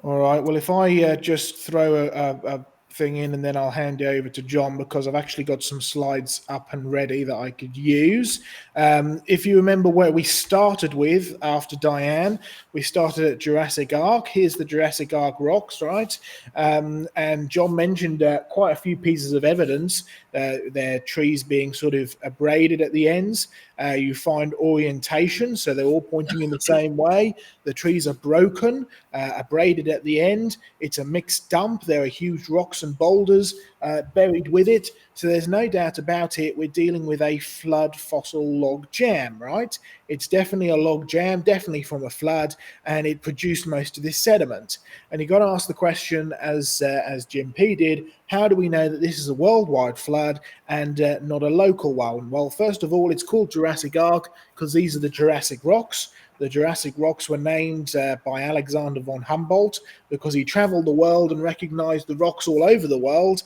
All right. Well, if I just throw a thing in, and then I'll hand it over to John, because I've actually got some slides up and ready that I could use. If you remember where we started with after Diane, we started at Jurassic Ark. Here's the Jurassic Ark rocks, right? And John mentioned quite a few pieces of evidence. Their trees being sort of abraded at the ends. You find orientation, so they're all pointing in the same way. The trees are broken, abraded at the end. It's a mixed dump. There are huge rocks and boulders buried with it. So there's no doubt about it. We're dealing with a flood fossil log jam, right? It's definitely a log jam, definitely from a flood, and it produced most of this sediment. And you got to ask the question, as Jim P did, how do we know that this is a worldwide flood and not a local one? Well, first of all, it's called Jurassic Arc because these are the Jurassic rocks. The Jurassic rocks were named by Alexander von Humboldt because he traveled the world and recognized the rocks all over the world,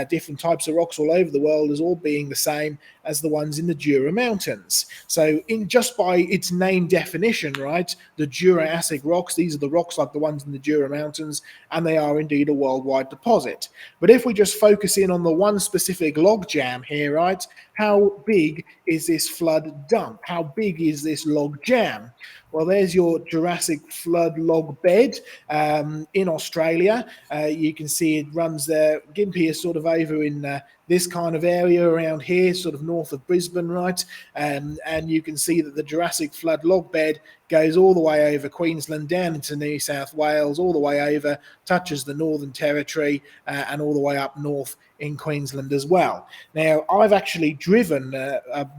different types of rocks all over the world, as all being the same as the ones in the Jura Mountains. So in just by its name definition, right, the Jurassic rocks, these are the rocks like the ones in the Jura Mountains, and they are indeed a worldwide deposit. But if we just focus in on the one specific log jam here, right, how big is this flood dump? How big is this log jam? Well, there's your Jurassic flood log bed in Australia. You can see it runs there. Gympie is sort of over in this kind of area around here, sort of north of Brisbane, right? And you can see that the Jurassic flood log bed goes all the way over Queensland, down into New South Wales, all the way over, touches the Northern Territory, and all the way up north in Queensland as well. Now, I've actually driven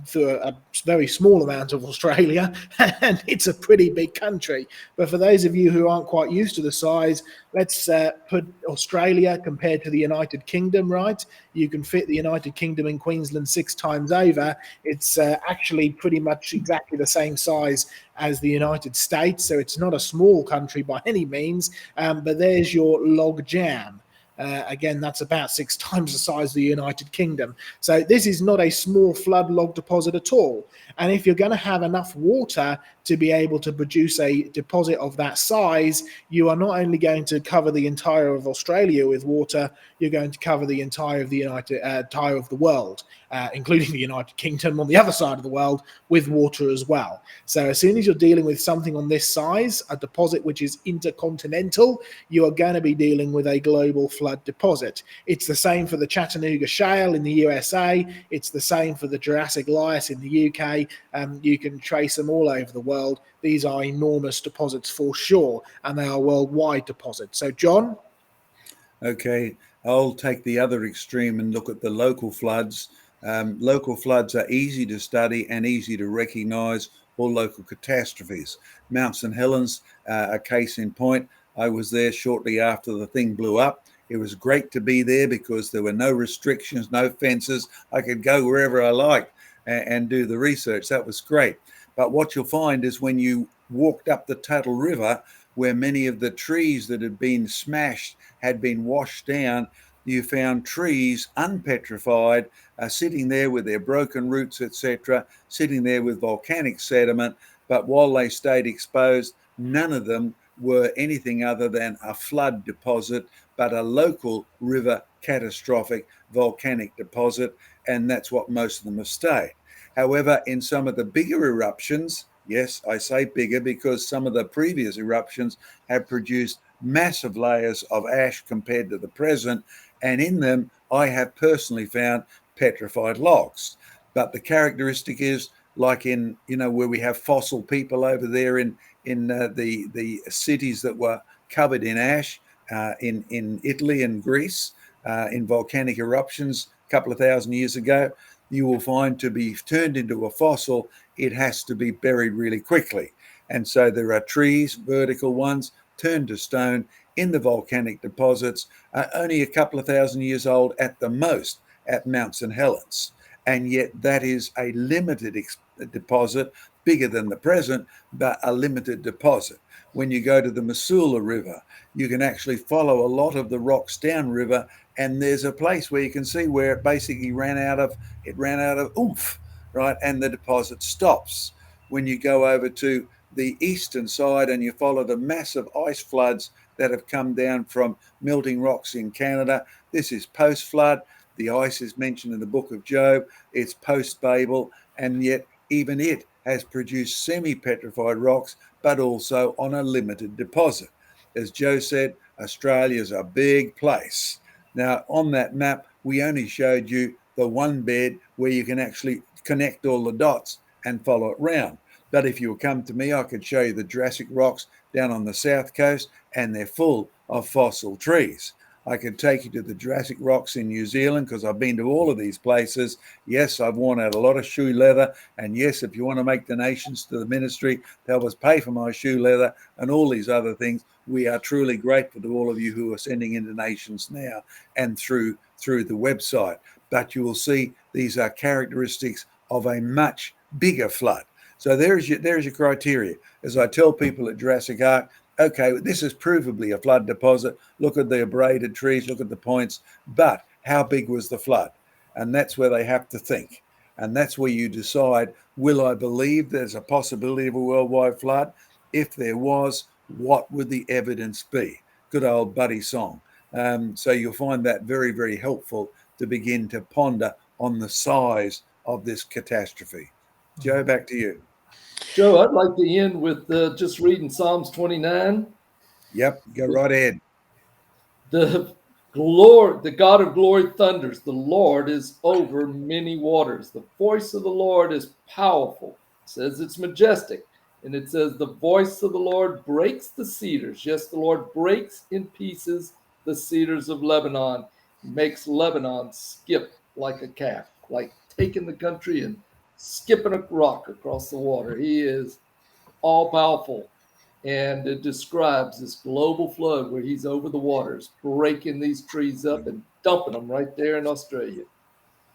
through a very small amount of Australia, and it's a pretty big country. But for those of you who aren't quite used to the size, let's put Australia compared to the United Kingdom, right? You can fit the United Kingdom in Queensland 6 times over. It's actually pretty much exactly the same size as the United States. So it's not a small country by any means, but there's your log jam. Again, that's about 6 times the size of the United Kingdom. So this is not a small flood log deposit at all. And if you're going to have enough water to be able to produce a deposit of that size, you are not only going to cover the entire of Australia with water, you're going to cover the entire of the entire of the world, including the United Kingdom on the other side of the world, with water as well. So as soon as you're dealing with something on this size, a deposit which is intercontinental, you are going to be dealing with a global flood deposit. It's the same for the Chattanooga Shale in the USA. It's the same for the Jurassic Lias in the UK. You can trace them all over the world. These are enormous deposits for sure, and they are worldwide deposits. So, John? Okay, I'll take the other extreme and look at the local floods. Local floods are easy to study and easy to recognise, or local catastrophes. Mount St Helens, a case in point. I was there shortly after the thing blew up. It was great to be there because there were no restrictions, no fences. I could go wherever I liked and do the research. That was great. But what you'll find is when you walked up the Tuttle River, where many of the trees that had been smashed had been washed down, you found trees unpetrified, sitting there with their broken roots, etc., sitting there with volcanic sediment. But while they stayed exposed, none of them were anything other than a flood deposit, but a local river catastrophic volcanic deposit. And that's what most of them have stayed. However, in some of the bigger eruptions, yes, I say bigger because some of the previous eruptions have produced massive layers of ash compared to the present. And in them, I have personally found petrified logs. But the characteristic is like in, where we have fossil people over there in the cities that were covered in ash in Italy and Greece in volcanic eruptions a couple of thousand years ago, you will find to be turned into a fossil, it has to be buried really quickly. And so there are trees, vertical ones, turned to stone in the volcanic deposits, only a couple of thousand years old at the most at Mount St Helens. And yet that is a limited deposit, bigger than the present, but a limited deposit. When you go to the Missoula River, you can actually follow a lot of the rocks downriver, and there's a place where you can see where it basically ran out of oomph, right? And the deposit stops. When you go over to the eastern side and you follow the massive ice floods that have come down from melting rocks in Canada, this is post-flood. The ice is mentioned in the book of Job. It's post-Babel, and yet even it has produced semi-petrified rocks, but also on a limited deposit. As Joe said, Australia is a big place. Now, on that map, we only showed you the one bed where you can actually connect all the dots and follow it round. But if you would come to me, I could show you the Jurassic rocks down on the south coast, and they're full of fossil trees. I can take you to the Jurassic Rocks in New Zealand because I've been to all of these places. Yes, I've worn out a lot of shoe leather. And yes, if you want to make donations to the ministry to help us pay for my shoe leather and all these other things, we are truly grateful to all of you who are sending in donations now and through the website. But you will see these are characteristics of a much bigger flood. So there's your criteria. As I tell people at Jurassic Ark, okay, this is provably a flood deposit. Look at the abraded trees, look at the points, but how big was the flood? And that's where they have to think. And that's where you decide, will I believe there's a possibility of a worldwide flood? If there was, what would the evidence be? Good old Buddy Song. So you'll find that very, very helpful to begin to ponder on the size of this catastrophe. Joe, back to you. Joe, I'd like to end with just reading Psalms 29. Yep, go right ahead. The Lord, the God of glory thunders. The Lord is over many waters. The voice of the Lord is powerful. It says it's majestic. And it says the voice of the Lord breaks the cedars. Yes, the Lord breaks in pieces the cedars of Lebanon. He makes Lebanon skip like a calf, like taking the country and skipping a rock across the water. He is all powerful. And it describes this global flood where he's over the waters, breaking these trees up and dumping them right there in Australia.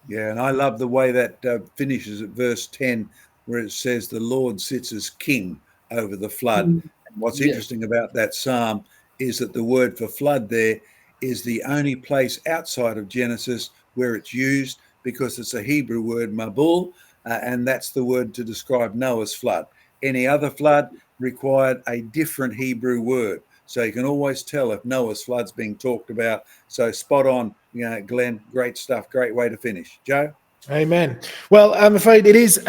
Yeah, and I love the way that finishes at verse 10, where it says the Lord sits as king over the flood. And what's interesting about that psalm is that the word for flood there is the only place outside of Genesis where it's used, because it's a Hebrew word, mabul, and that's the word to describe Noah's flood. Any other flood required a different Hebrew word. So you can always tell if Noah's flood's being talked about. So spot on, Glenn, great stuff, great way to finish. Joe? Amen. Well, I'm afraid it is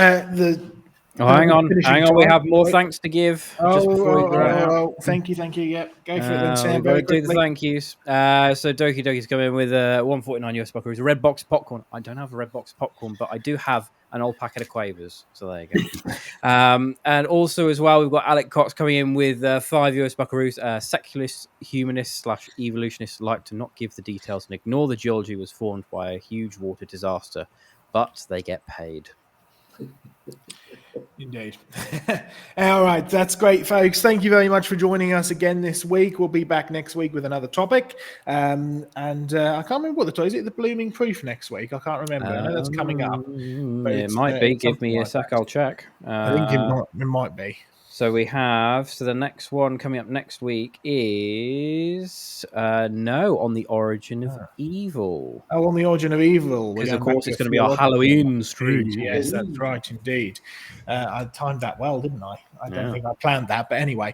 hang on. We have more Wait. thanks to give just before we go out. Thank you. Yep, go for it then, Sam. We've got to do the thank yous. So Doki Doki's coming in with 149 US buckaroos, a red box of popcorn. I don't have a red box of popcorn, but I do have an old packet of Quavers. So there you go. And also as well, we've got Alec Cox coming in with 5 US buckaroos. Secularists, humanists / evolutionists like to not give the details and ignore the geology was formed by a huge water disaster, but they get paid. Indeed. All right, that's great, folks. Thank you very much for joining us again this week. We'll be back next week with another topic. And I can't remember what the topic is. Is it the blooming proof next week? I can't remember. I know that's coming up. It might be. Give me a sec. I'll check. I think it might be. So we have, the next one coming up next week is, on the origin of evil. Oh, on the origin of evil. Because, of course, it's going to be our Halloween stream. Yes, that's right, indeed. I timed that well, didn't I? I don't think I planned that, but anyway,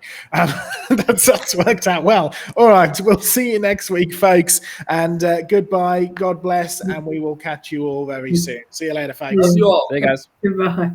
that's worked out well. All right, we'll see you next week, folks, and goodbye, God bless, and we will catch you all very soon. See you later, folks. Love you all. See you guys. Goodbye.